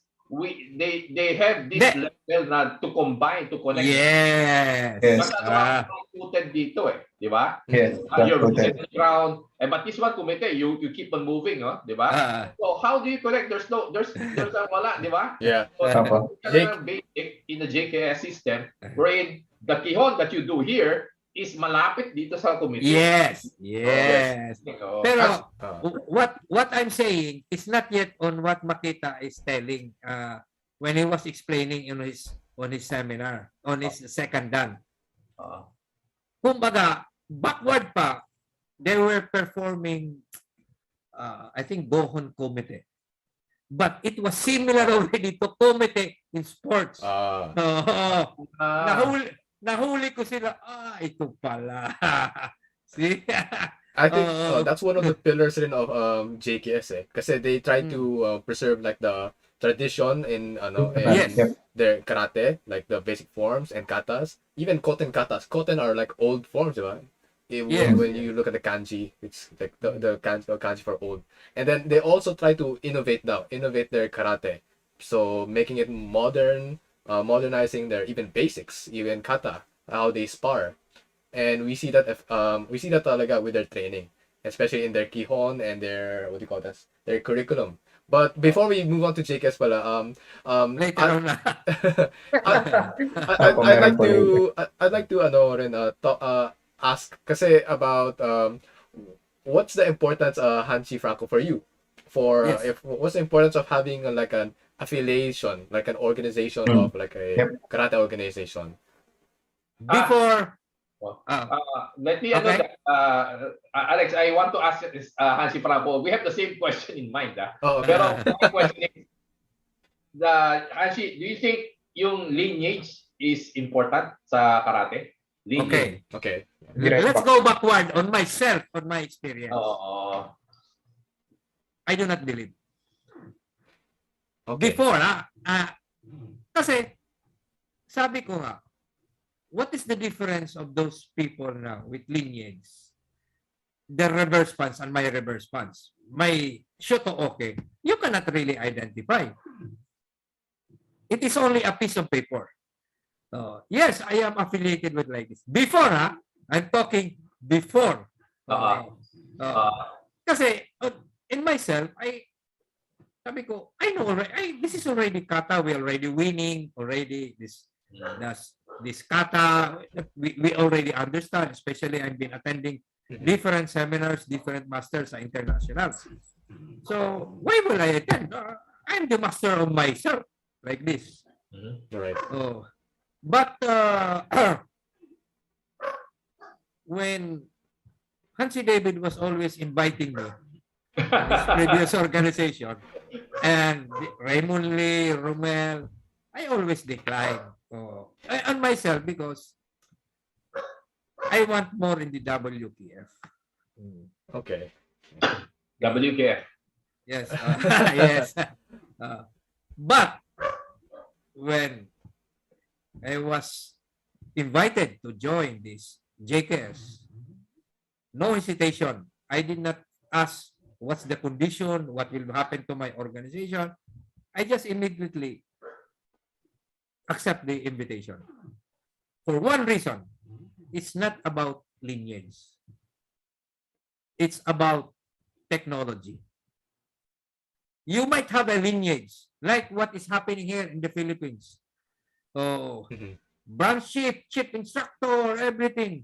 they have this level na to combine, to connect. Yes. Yes. Mas footed dito di ba? Yes. You're rooted on the ground. But this one, Kumite, you keep on moving, di ba? So how do you connect? There's a wala, di ba? Yeah. So, basic in the JKS system, wherein the Kihon that you do here is malapit dito sa Kumite. Yes. Yes. Pero Uh, what I'm saying is not yet on what Makita is telling when he was explaining on his seminar, on his second dan. Kumbaga, backward pa, they were performing I think Gohon Kumite. But it was similar already to Kumite in sports. Nahuli ko sila. Ito pala. See? I think that's one of the pillars rin of JKS kasi they try to preserve like the tradition in Yes. their karate, like the basic forms and katas, even koten katas. Koten are like old forms, right? Yes. When you look at the kanji, it's like the kanji for old. And then they also try to innovate their karate. So making it modern, modernizing their even basics, even kata, how they spar. And we see that talaga with their training, especially in their kihon and their their curriculum. But before we move on to JKS pala, Later on na. I'd like to ask kasi about what's the importance Hanshi Franco for you? For Yes. what's the importance of having like an affiliation, like an organization of like a karate organization? Before Let me Okay. Alex, I want to ask Hansi Franco. We have the same question in mind. Oh, okay. Pero my question is, Hansi, do you think yung lineage is important sa karate? Lineage. Okay. Let's go backward on myself, on my experience. I do not believe. Okay. Before, kasi sabi ko nga, what is the difference of those people now with lineage? The reverse punch and my reverse punch. My shoto okay, you cannot really identify. It is only a piece of paper. Yes, I am affiliated with like this. Before, I'm talking before. Kasi in myself, sabi ko, I know already, this is already kata, we already winning, already this kata, we already understand, especially I've been attending different seminars, different masters sa internationals. So, why will I attend? I'm the master of myself, like this. Right. But when Hansi David was always inviting me to his previous organization, and Raymond Lee, Romel, I always decline. On myself because I want more in the WKF. Okay. WKF. Yes. Yes. But when I was invited to join this JKS, no hesitation. I did not ask what's the condition, what will happen to my organization. I just immediately accept the invitation. For one reason, it's not about lineage. It's about technology. You might have a lineage, like what is happening here in the Philippines. Oh, Mhm. branch chief instructor, everything.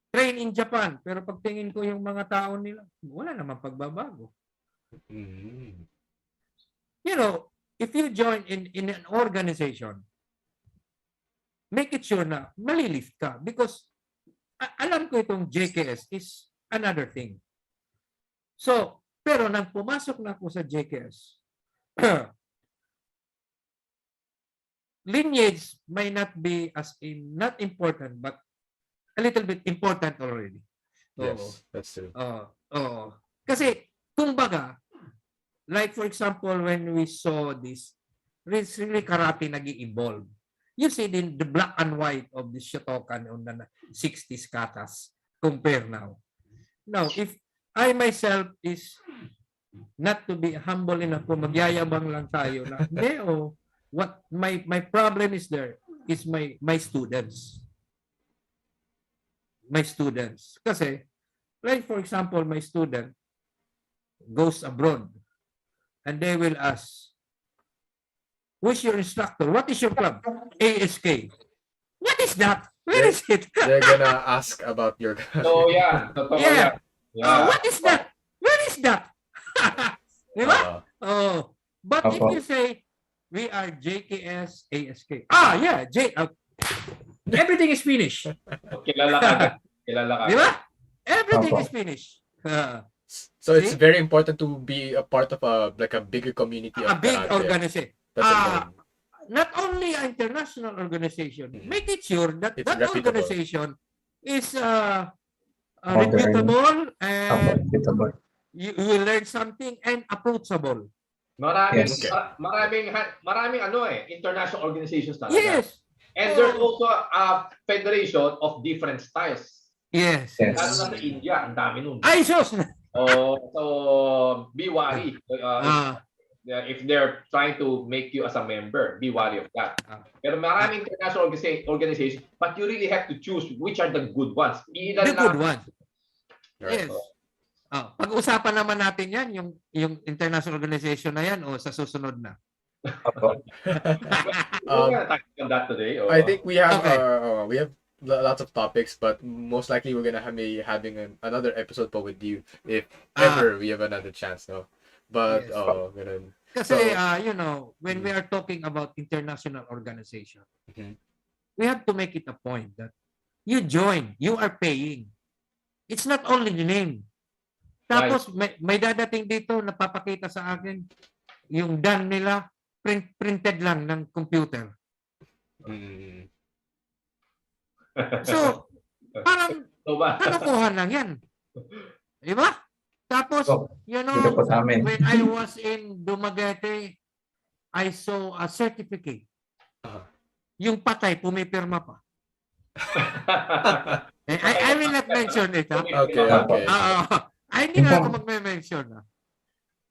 Train in Japan. Pero pagtingin ko yung mga tao nila, wala namang pagbabago. Mm. You know, if you join in an organization, make it sure na malilift ka because alam ko itong JKS is another thing. So, pero nang pumasok na ako sa JKS, lineage may not be as in not important but a little bit important already. Yes, that's true. Kasi kumbaga, like for example when we saw this really karate nag-evolve. You see the black and white of the Shotokan on the 60s katas compare now. Now, if I myself is not to be humble enough kung magyayabang lang tayo na hindi what my problem is there is my students. My students. Kasi like for example, my student goes abroad and they will ask, who's your instructor? What is your club? ASK. What is that? Where is it? They're gonna ask about your. So yeah, totoo Yeah. yan. Yeah. What is that? Where is that? Di ba? But if Opo. you say, we are JKS ASK. Yeah. Everything is finished. Kilala ka agad. Kilala ka Di ba? agad. Everything Opo. is finished. So it's See? very important to be a part of a bigger community A of big karate. organization. That's important. Not only an international organization, make it sure that It's that reputable. organization is Modern. reputable Opo, and reputable. you will learn something and approachable. Maraming Yes. maraming international organizations talaga. Yes. And there's also a federation of different styles. Yes. Yes. Lalo na sa India, ang dami nun. Ay, sus! So be wary. If they're trying to make you as a member, be wary of that. Pero maraming international organizations, but you really have to choose which are the good ones. The good one. Right. Yes. Pag-usapan naman natin yan, yung international organization na yan o sa susunod na. Opo. We're gonna talk about that today. I think we have Okay. lots of topics, but most likely we're gonna be having another episode po with you if Ah. ever we have another chance, no? But Yes. ganun. Kasi, So- when we are talking about international organization, Mhm. we have to make it a point that you join, you are paying. It's not only the name. Tapos, may dadating dito, napapakita sa akin, yung done nila, printed lang ng computer. Mm. So, parang So ba? kalokohan lang yan. Diba? Tapos, Opo. Dito po sa amin. when I was in Dumaguete, I saw a certificate. Yung patay, pumipirma pa. I will not mention it. Okay. Hindi na ako magme-mention.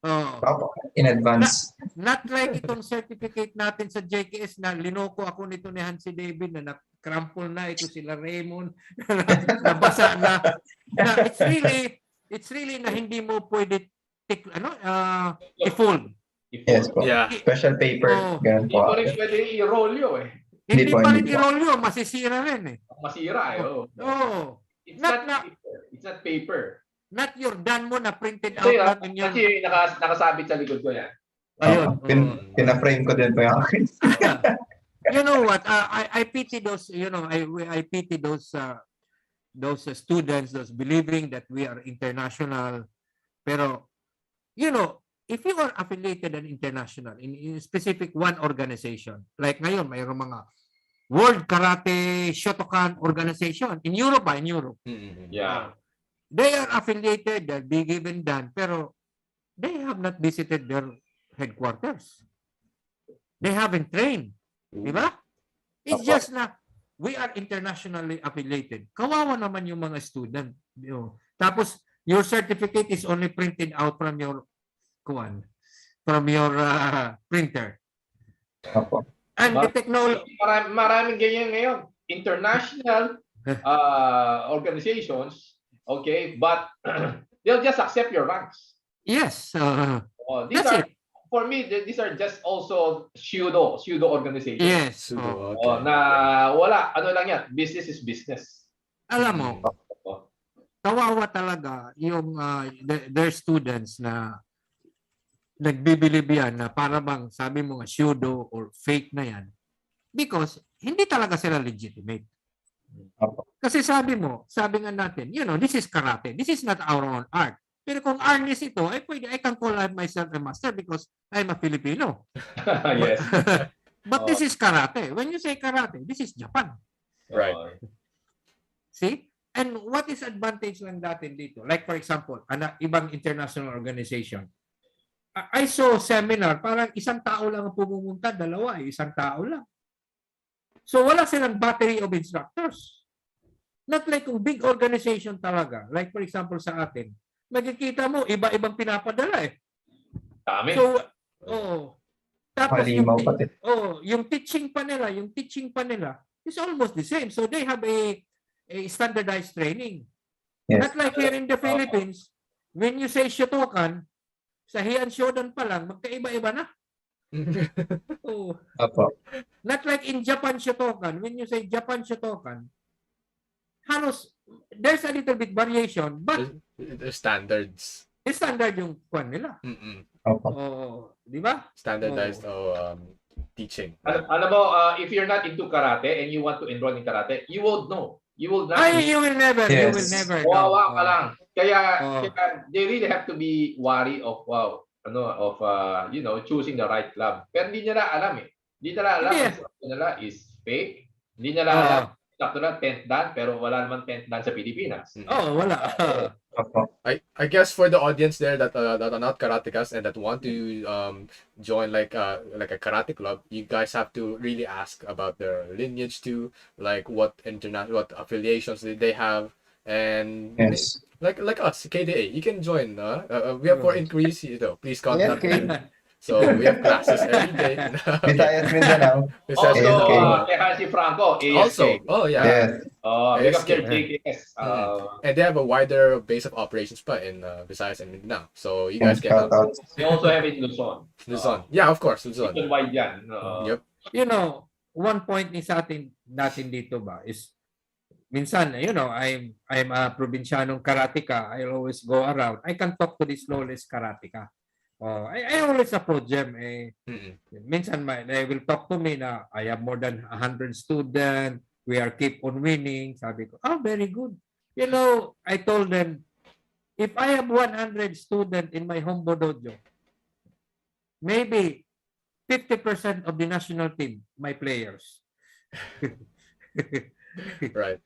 Opo. In advance. Not like itong certificate natin sa JKS na linoko ako nito ni Hanshi David na na-crumple na ito sila Raymond nabasa na it's really na hindi mo pwede i-fold. Yes po. Yeah. Special paper. Oh. Ganun Hindi po. mo rin pwede i-rolyo eh. Hindi po, pa rin hindi po. i-roll yun, masisira rin eh. Masira eh. It's Not- not paper. It's not paper. Not your done mo na printed out Kasi, lang in your... kasi nakasabit sa likod ko yan. Ayun. Pina-frame ko din po yung akin. You know what? I pity those. I pity those students, those believing that we are international. Pero if you are affiliated and international in specific one organization, like ngayon, mayroong mga World Karate Shotokan Organization in Europe. Mm. Yeah. They are affiliated, they're big given done, pero they have not visited their headquarters. They haven't trained. Di ba? It's Opo. just na we are internationally affiliated. Kawawa naman yung mga student. Tapos, your certificate is only printed out from your printer. Opo. And the technology, Maraming ganyan ngayon. International organizations, okay, but they'll just accept your ranks. yes, These that's are it. for me, these are just also pseudo organizations. Yes. Sudo, Oh, okay. na wala, ano lang yan, business is business. Alam mo, Oh, kawawa talaga yung their students na nagbibilib yan na para bang sabi mo nga pseudo or fake na yan because hindi talaga sila legitimate. Opo. Kasi sabi nga natin, this is karate. This is not our own art. Pero kung artist ito, pwede, I can call myself a master because I'm a Filipino. yes. But this is karate. When you say karate, this is Japan. Right. See? And what is advantage lang natin dito? Like for example, ibang international organization. I saw seminar, parang isang tao lang ang pumunta, dalawa, isang tao lang. So wala silang battery of instructors. Not like kung big organization talaga. Like for example sa atin, magkikita mo, iba-ibang pinapadala eh. Dami. So, tapos Halimaw pati. yung teaching pa nila is almost the same. So they have a standardized training. Yes. Not like here in the Philippines, when you say Shotokan, sa Heian Shodan pa lang, magkaiba-iba na. Oh. Opo. Not like in Japan Shotokan, when you say Japan Shotokan, halos, there's a little bit variation, but There's standards. standard yung kwan nila. Opo. Di ba? Standardized teaching. Alam mo, if you're not into karate and you want to enroll in karate, you won't know. You will not. You will never. Yes. You will never. Wawa ka lang. Kaya, Oh. kaya they really have to be wary of choosing the right club. Pero hindi nila alam eh. Hindi nila alam Hindi. kung sakto nila is fake. Hindi nila alam sakto na 10th dan pero wala naman 10th dan sa Pilipinas. Wala. Opo. I guess for the audience there that are not karatekas and that want to join like a karate club, you guys have to really ask about their lineage too, like what affiliations they have, and Yes. like us KDA, you can join. We have for inquiries, please contact me. So we have classes every day. Visayas Mindanao. Besides, Also, ASK. kay Hanshi Franco, ASK. also, oh yeah. Yes. Big up ASK. your JKS. And they have a wider base of operations pa in Visayas and Mindanao. So you guys can Shout out. They also have it in Luzon. Luzon. Yeah, of course, Luzon. Nationwide yan. Yep. One point ni sa natin dito ba is minsan, I'm a probinsyanong karateka. I always go around. I can talk to this lawless karateka. I always approach them. Minsan, they will talk to me na I have more than 100 students. We are keep on winning. Sabi ko, very good. I told them, if I have 100 students in my Hombo Dojo, maybe 50% of the national team, my players. Right.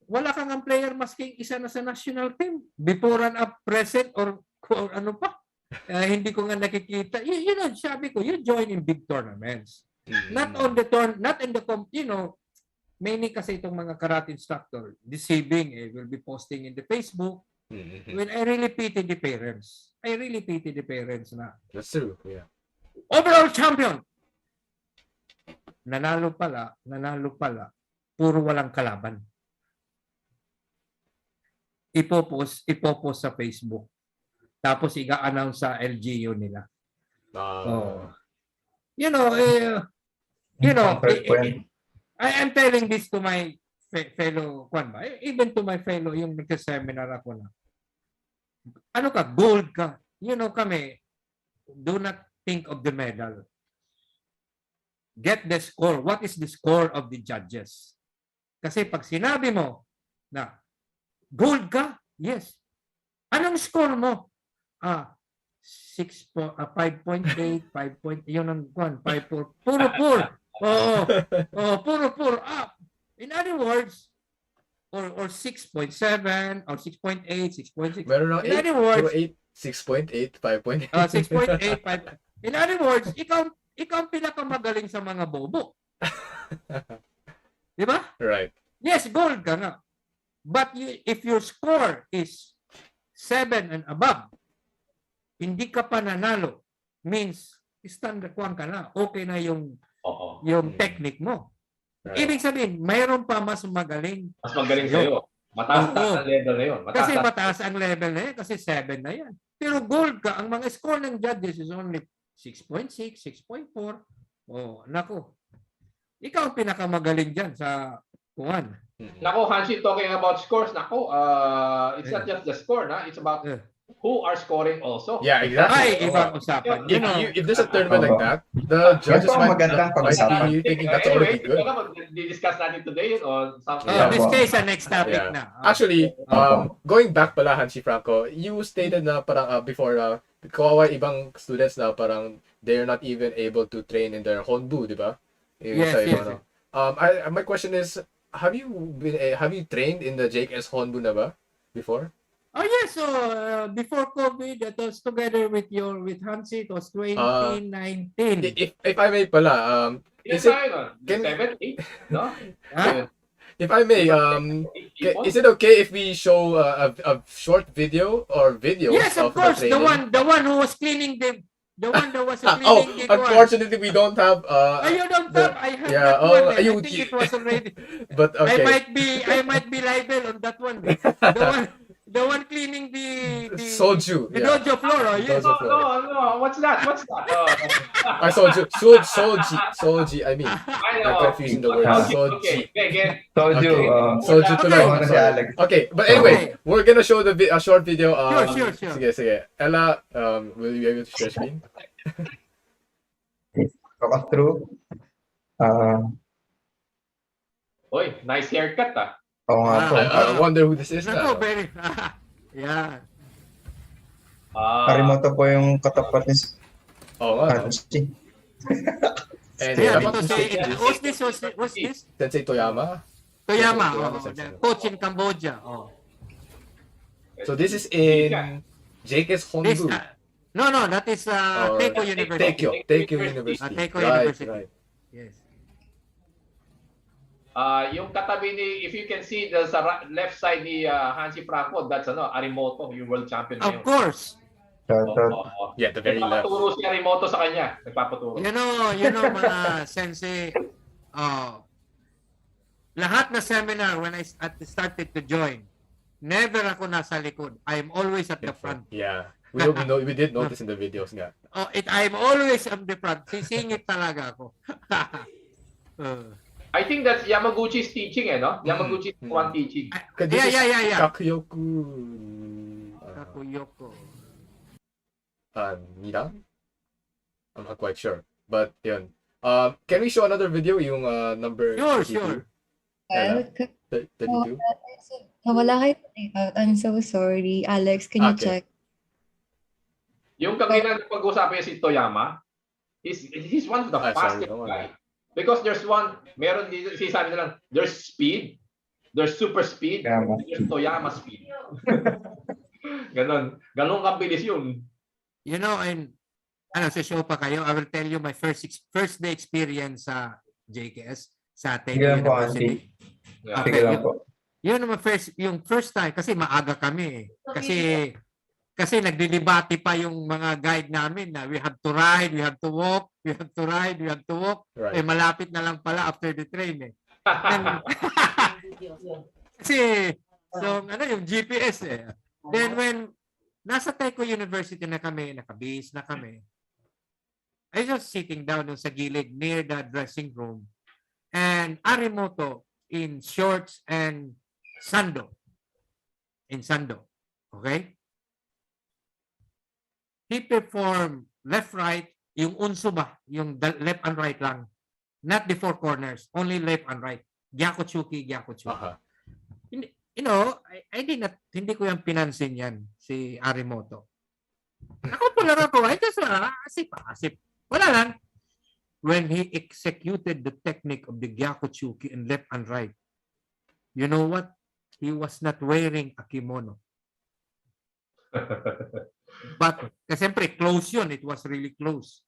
Wala kang ang player masking isa na sa national team. Before and up, present, or ano pa. Hindi ko nga nakikita. Sabi ko, you join in big tournaments. Not in the mainly kasi itong mga karate instructor, deceiving, will be posting in the Facebook. When I really pity the parents. Na. That's true. Yeah. Overall champion. Nanalo pala, puro walang kalaban. Ipopost sa Facebook. Tapos iga-announce sa LGU nila. I am telling this to my fellow, even to my fellow, yung nagsa-seminar ako na. Ano ka, gold ka. Kami, do not think of the medal. Get the score. What is the score of the judges? Kasi pag sinabi mo na gold ka, yes. Anong score mo? 5.8, 5. Yun ang 5.4. Puro 4. Puro 4 up. In other words, or 6.7 or 6.8, 6.6. Meron In other words, 6.8, 5.8. 6.8, 5. In other words, ikaw ang pinakamagaling sa mga bobo. Di ba? Right. Yes, gold ka nga. But if your score is 7 and above, hindi ka pa nanalo, means standard 1 ka na. Okay na yung technique mo. Right. Ibig sabihin, mayroon pa mas magaling. Mas magaling sa'yo. Mataas Oo. ang level na yun. Kasi mataas ang level na yan, kasi 7 na yan. Pero gold ka, ang mga score ng judges is only 6.6, 6.4. Oh, nako. Ikaw ang pinakamagaling dyan sa kuwan. Nako, Hanshi, talking about scores, nako, it's not just the score, na? It's about who are scoring also. Yeah, exactly. Ay, ibang usapan. You know, If there's a tournament like that, the judges Ito ang magandang pag-usapan. might be thinking that's Anyway, already good. di-discuss natin today or something. Yeah. this case, next topic Yeah. na. Actually, going back pala, Hanshi Franco, you stated na parang before, kawawa ibang students na parang they're not even able to train in their Honbu, di ba? Yes, yes. My question is, have you trained in the Jake S. Honbu na ba before? Oh yes, so before COVID, that was together with Hanshi, it was 2019. If I may pala, Is is it, it 7, 8? No? Huh? if I may, is it okay if we show a short video or videos Yes, of of course. the training? The one who was cleaning the one that was cleaning Oh, the one. unfortunately, we don't have. You don't have. I have yeah, that one. I you- think it was already. But okay. I might be liable on that one. The one cleaning the Soju. the Yeah. dojo floor. Oh, yes. Dojo. No. What's that? Soji. I mean, I I'm know. confusing the word. Okay, Soji. again. Soju. Soju Okay. tuloy. Ano si Alex? Okay, but anyway, we're gonna show a short video. Sure. Sige. Ella, will you be able to share screen? Talk us through. Oy, nice haircut, Oo nga po. I wonder who this is Nako, now. very. Yeah. Karimoto po yung katapat ni Oh, wow. Hanshi. And Yeah, dapat dito what's this? Sensei Toyama. Toyama. Toyama Oh, sensei. the coach in Cambodia. Oh. So this is in JK's This, Honbu. no, that is Or Teiko University. Teikyo University. Teikyo Right, University. right. Yes. Yung katabi ni, if you can see sa left side ni Hanshi Franco, that's Arimoto, yung world champion Of ngayon. course. Yeah, the very left. Nagpapaturo si Arimoto sa kanya. Nagpapaturo. You know mga sensei, lahat na seminar when I started to join, never ako nasa likod. I'm always at the front. Yeah. We did notice in the videos nga. I'm always on the front. Sisingit talaga ako. I think that's Yamaguchi's teaching, no? Yamaguchi's one teaching. Yeah. Kakyoku. Kakuyoko. Nidan? I'm not quite sure. But yun. Can we show another video yung number Sure. 32? Wala kayo take-out. I'm so sorry. Alex, can you Okay. check? Yung kanina pag-usapan niya si Toyama, he's one of the fastest guy. Because there's meron dito, sabi na lang, there's speed, there's super speed, there's Toyama speed. Ganon kabilis yun. You know, and sa show pa kayo, I will tell you my first day experience sa JKS sa Teikyo University. Yeah. Sige lang po. Yun yung first time kasi maaga kami eh. Kasi nagdidebate pa yung mga guide namin na we have to ride, we have to walk, we have to ride, we have to walk. Right. Eh malapit na lang pala after the train eh. Kasi yung GPS eh. Then when nasa Teikyo University na kami, naka-base na kami, I was just sitting down sa gilid near the dressing room and Arimoto in shorts and sando. Okay? He performed left-right, yung unso ba, yung left and right lang. Not the four corners, only left and right. Gyakuchuki. You know, hindi ko yung pinansin yan, si Arimoto. Ako pala ako, asip. Wala lang. When he executed the technique of the Gyakuchuki and left and right, you know what? He was not wearing a kimono. But, siyempre, close yun. It was really close.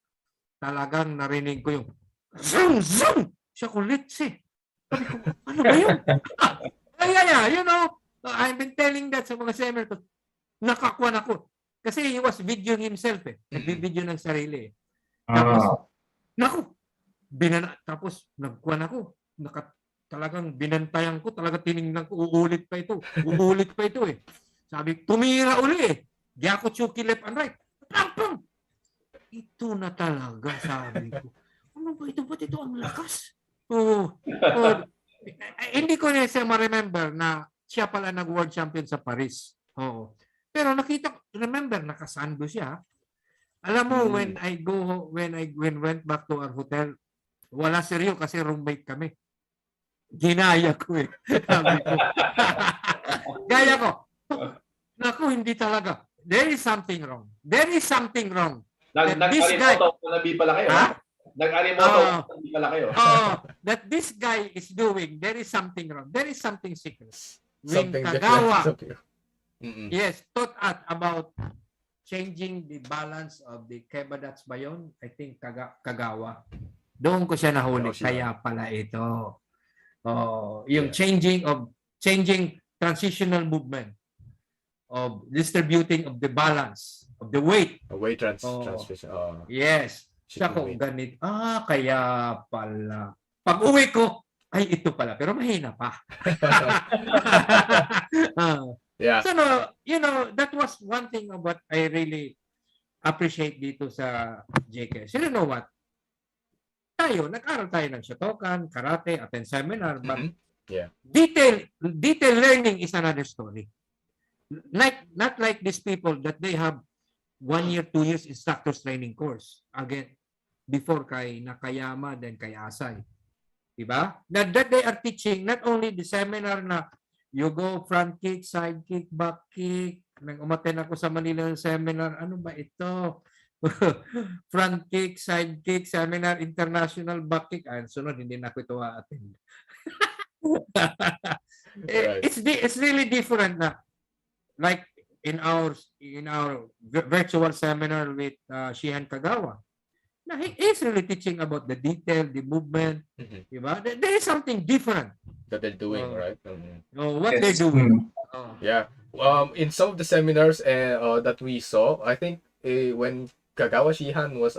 Talagang narinig ko yung zoom! Siya kulit ano ba yun? Yeah. You know, I've been telling that sa mga seminar. Nakakuan ako. Kasi he was videoing himself eh. Nag-video ng sarili eh. Tapos, tapos nagkuan ako. talagang binantayan ko, talaga tiningnan ko, uulit pa ito eh. Sabi, tumira uli eh. Gyako Chuki left and right. Pang, pang! Ito na talaga, sabi ko. Ano ba ito? Ba't ito ang lakas? Hindi ko na siya ma-remember na siya pala nag-world champion sa Paris. Oo. Pero nakita ko, remember, nakasando siya. Alam mo, when went back to our hotel, wala seryo kasi roommate kami. Ginaya ko eh. Sabi ko. Gaya ko. Naku, hindi talaga. There is something wrong. There is something wrong. Nag-arimoto nabi pala kayo. Ha? Nag-arimoto nabi pala kayo. That this guy is doing, there is something wrong. There is something secret. When Something Kagawa, different. yes, taught us about changing the balance of the Kebadats ba yun? I think Kagawa. Doon ko siya nahuli. Kaya pala ito. Yung changing transitional movement of distributing of the balance of the weight. Weight transmission. Yes. Siya ko ganit. Kaya pala. Pag uwi ko, ay ito pala. Pero mahina pa. Yeah. So, no, that was one thing of what I really appreciate dito sa JK. So, you know what? Nag-aral tayo ng Shotokan, karate, attend seminar, but Yeah. detail learning is another story. Not like these people that they have 1 year, 2 years instructors training course. Again, before kay Nakayama, then kay Asay. Diba? That they are teaching not only the seminar na you go front kick, side kick, back kick. Nang umaten ako sa Manila ng seminar, ano ba ito? Front kick, side kick, seminar, international back kick. Sunod, hindi na ako ito attend. Right. It's really different na. Like in our virtual seminar with Shihan Kagawa. Now, he's really teaching about the detail, the movement. Diba? There is something different That they're doing, right? what they're doing. Yeah. In some of the seminars that we saw, I think when Kagawa Shihan was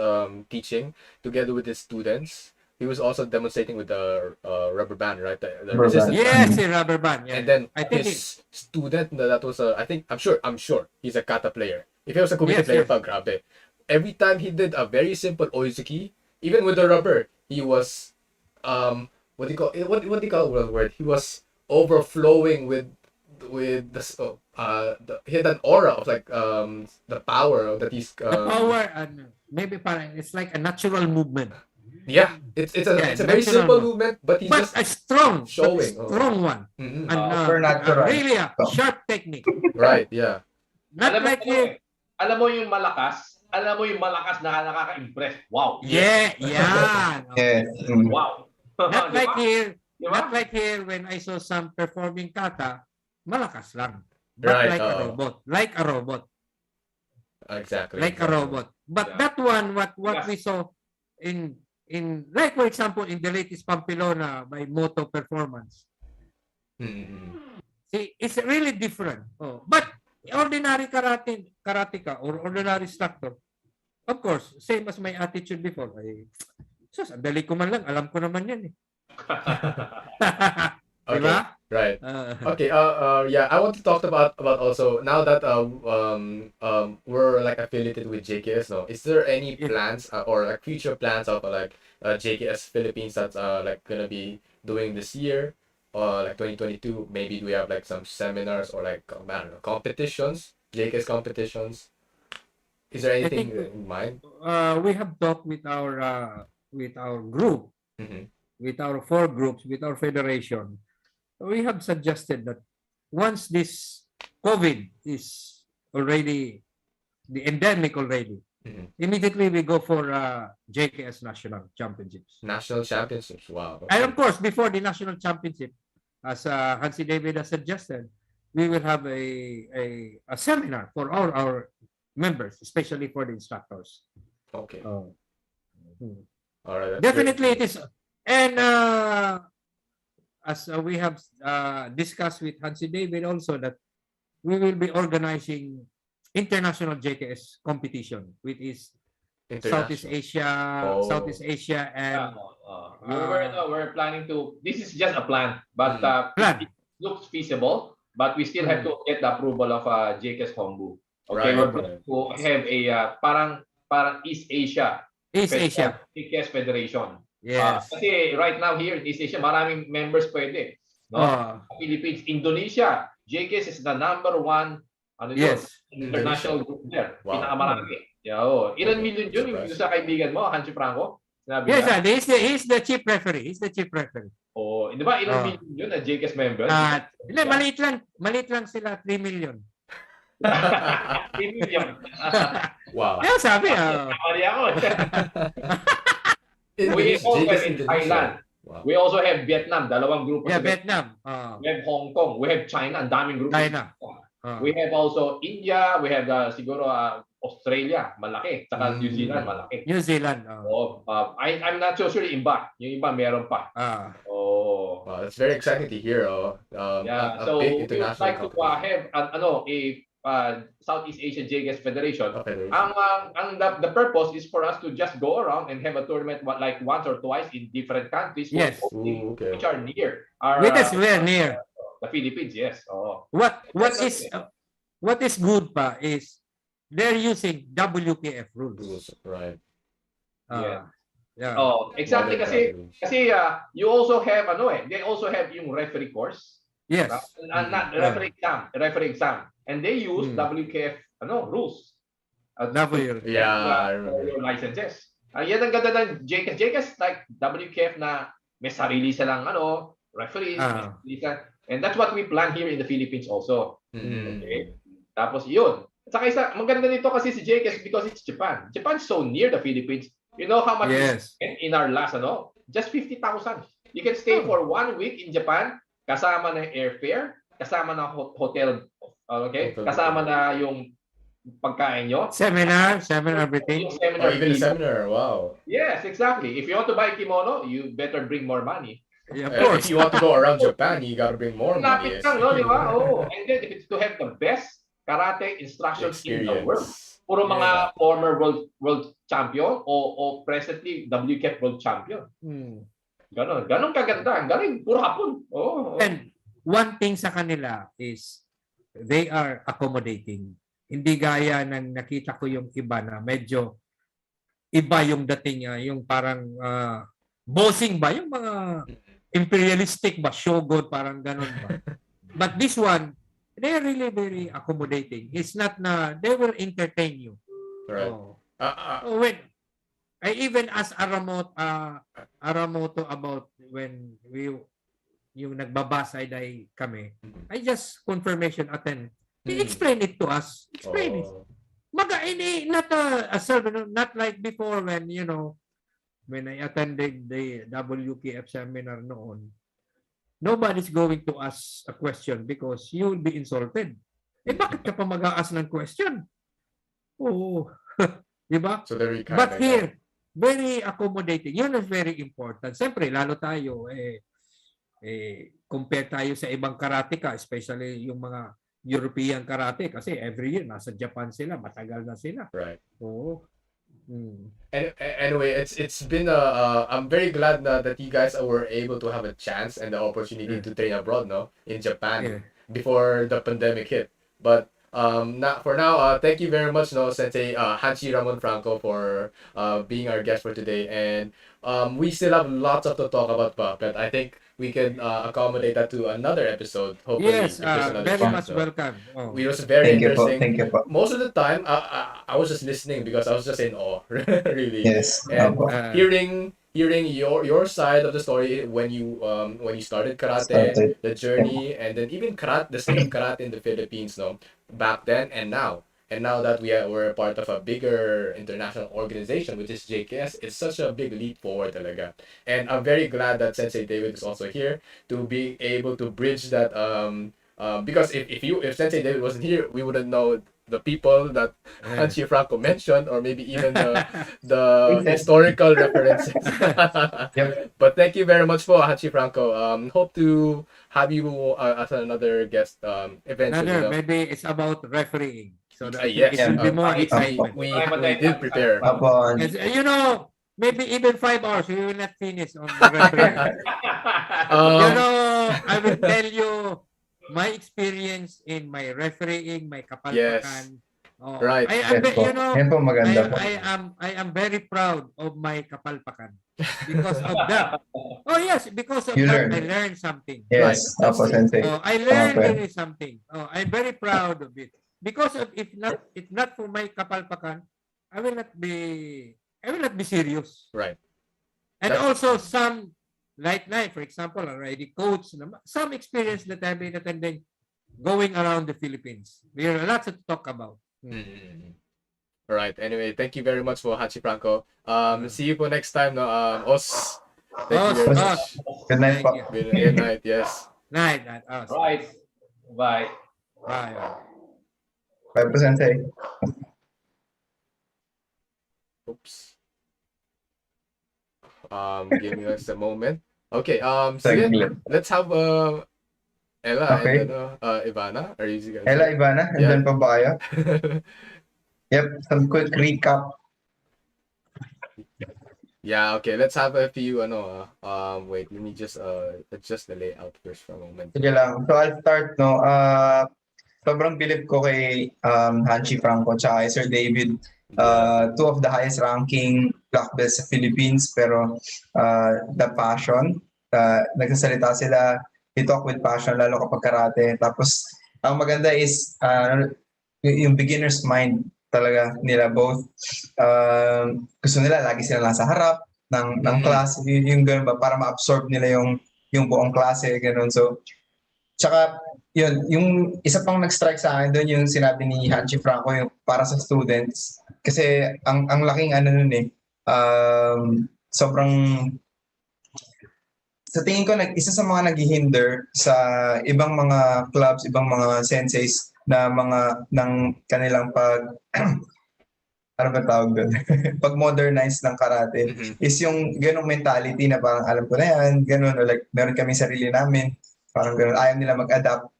teaching together with his students, he was also demonstrating with the rubber band, right? The Rubber resistance band. band. Yes, the rubber band. Yeah. And then I think his student that was I'm sure he's a kata player. If he was a kumite player, pa, grabe. Every time he did a very simple oizuki, even with the rubber, he was what do you call the word? He was overflowing with the he had an aura of like the power that he's the power and maybe parang it's like a natural movement. Yeah, it's a very simple movement, but he's But just a strong one. Mhm. And supernatural. really a sharp technique. Right, yeah. Not like you. Alam mo yung malakas na nakaka-impress. Wow. Yeah, yeah. Yes. Wow. Not like here. Diba? Not like here when I saw some performing kata, malakas lang. But Right, like a robot. Like a robot. Exactly. Like a robot. But that one, what Yes. we saw in like for example in the latest Pamplona by Moto Performance. See, it's really different. But ordinary karateka or ordinary instructor, of course, same as my attitude before. Sus, ang dali ko man lang, alam ko naman yan eh. Okay, Diba? right. Okay. Yeah. I want to talk about also now that we're like affiliated with JKS. No, is there any plans or like future plans of like JKS Philippines that's like gonna be doing this year or like 2022? Maybe we have like some seminars or like I don't know, competitions, JKS competitions. Is there anything in mind? We have talked with our group, with our 4 groups, with our federation. We have suggested that once this COVID is already the endemic already, immediately we go for JKS National Championships. National championships. Wow. And of course, before the national championship, as Hanshi David has suggested, we will have a seminar for all our members, especially for the instructors. Okay. Oh. All right. Definitely it is. And as we have discussed with Hanshi David also that we will be organizing international JKS competition, which is Southeast International. Southeast Asia, and We're planning to. This is just a plan, but plan. it looks feasible. But we still have to get the approval of JKS Hombu. Okay, Right, we're right. planning to have a parang East Asia East Asia. JKS Federation. Yes. Kasi right now here in East Asia, maraming members pwede. No? Philippines, Indonesia, JKS is the number one Yes. international group there. Wow. Pinakamarami. Ilan Okay. million yun yung sa kaibigan mo, Hanshi Franco? Sinabi Yes, niya. he's the chief referee. He's the chief referee. Di ba ilan million yun na JKS members? Hindi, maliit lang sila, 3 million. 3 million. Wow. Kaya sabi, Kamali ako. We Indonesia, also JKS have in Indonesia. Thailand. Wow. We also have Vietnam, dalawang grupo yeah, sa Vietnam. We have Hong Kong, we have China, ang daming grupo. China. We have also India, we have siguro Australia, malaki, saka New Zealand, malaki. New Zealand. I'm not so sure yung iba meron pa. Wow, that's very exciting to hear. A So big we would international like to competition. have a Southeast Asian JKS Federation. Okay. The purpose is for us to just go around and have a tournament like once or twice in different countries, Yes. Ooh, okay. which are near. Which is very near. The Philippines, yes. What is good pa is they're using WKF rules. Right. Yeah. Exactly. Modern Kasi you also have they also have yung referee course. Yes. Not referee exam. And they use WKF rules. Yeah. For your licenses. Yan ang ganda ng JKS. JKS like WKF na may sarili silang referees. And that's what we plan here in the Philippines also. Okay. Tapos yun. At saka maganda nito kasi si JKS because it's Japan. Japan's so near the Philippines. You know how much we spent in our last just 50,000. You can stay for 1 week in Japan, kasama na airfare, kasama na hotel, okay? Kasama na yung pagkain nyo. Seminar, everything. Yung seminar Even a fee. seminar. Wow. Yes, exactly. If you want to buy kimono, you better bring more money. Yeah, of If course. you want to go around Japan, you gotta bring more money. Lapit lang, di ba? And then if it's to have the best karate instructions in the world. Puro mga former world champion o presently WKF world champion. Ganon kaganda. Galing, puro hapon. And one thing sa kanila is they are accommodating. Hindi gaya ng nakita ko yung iba na medyo iba yung dating, yung parang bossing ba? Yung mga imperialistic ba? Shogun, parang ganon ba? But this one, they are really very accommodating. It's not na they will entertain you. Right. When I even asked Aramoto about when yung nagbabasay day kami, I just confirmation attend. He explained it to us. Explain it. Not like before when when I attended the WKF seminar noon. Nobody's going to ask a question because you will be insulted. Bakit ka pa mag-a-ask ng question? Diba? So very kind. But here, very accommodating. Yun is very important. Siyempre, lalo tayo, compare tayo sa ibang karateka, especially yung mga European karate kasi every year nasa Japan sila, matagal na sila. Right. Anyway, it's been I'm very glad that you guys were able to have a chance and the opportunity to train abroad, in Japan before the pandemic hit. But for now, thank you very much, Sensei Hanshi Ramon Franco for being our guest for today, and we still have lots of to talk about, but I think we can accommodate that to another episode. Hopefully, yes, if there's another very chance, much welcome. It was very interesting. Thank you po. Most of the time, I was just listening because I was just in awe, really. Yes. And hearing your side of the story when you started karate, the journey, and then even the state of karate in the Philippines, back then and now. And now that we're a part of a bigger international organization, which is JKS, it's such a big leap forward talaga. And I'm very glad that Sensei David is also here to be able to bridge that. Because if Sensei David wasn't here, we wouldn't know the people that Hanshi Franco mentioned, or maybe even the historical references. But thank you very much for Hanshi Franco. Hope to have you as another guest eventually. Maybe it's about refereeing. So Ah, I think yes. it will be more Right. excitement. We did prepare. Apo. Yes, you know, maybe even 5 hours, we will not finish on the referee. You Um, know, I will tell you my experience in my refereeing, my yes. kapalpakan. Oh, Right. Yes po. you know, Yan po maganda po. I am very proud of my kapalpakan because of that. Oh yes, because of You that I learn. learned something. Right. Yes. That's Apo, true. Sensei. Oh, I learned Okay. really something. Oh, I'm very proud of it. Because of if not for my kapalpakan, I will not be serious. Right. And That's- also some like for example, already coach some experience that I've been attending going around the Philippines. There are lots to talk about. Mm. All right. Anyway, thank you very much for Hanshi Franco. Mm. See you for next time. No. Os. Thank you very Os. much. Good night Thank po. you. Good night. Yes. Night. Os. Right. Bye. Bye. Bye po, Sensei. Oops. Giving us a moment. Okay. Sige. Saglit. Let's have Ella Okay. and Ivana. Are you guys? Ella, Ivana, Yeah. andyan pa ba kayo? Yep, some quick recap. Yeah, okay. Let's have a few wait, let me just adjust the layout first for a moment. Sige lang. So I'll start, no. Sobrang bilib ko kay Hanshi Franco tsaka kay Sir David. Two of the highest ranking black belts sa Philippines, pero the passion, nagsasalita sila, they talk with passion lalo kapag karate. Tapos ang maganda is yung beginner's mind talaga nila both. Gusto nila lagi sila nasa harap ng class, yung ganun ba, para ma-absorb nila yung buong klase, ganun. So tsaka yun, yung isa pang nag-strike sa akin doon yung sinabi ni Hanshi Franco yung para sa students. Kasi ang laking ano nun sobrang sa tingin ko isa sa mga naghihinder sa ibang mga clubs, ibang mga senseis na mga ng kanilang ano ba tawag doon? Pag-modernize ng karate is yung ganong mentality na parang alam ko na yan, ganun, or like meron kami sarili namin, parang ganun, ayaw nila mag-adapt,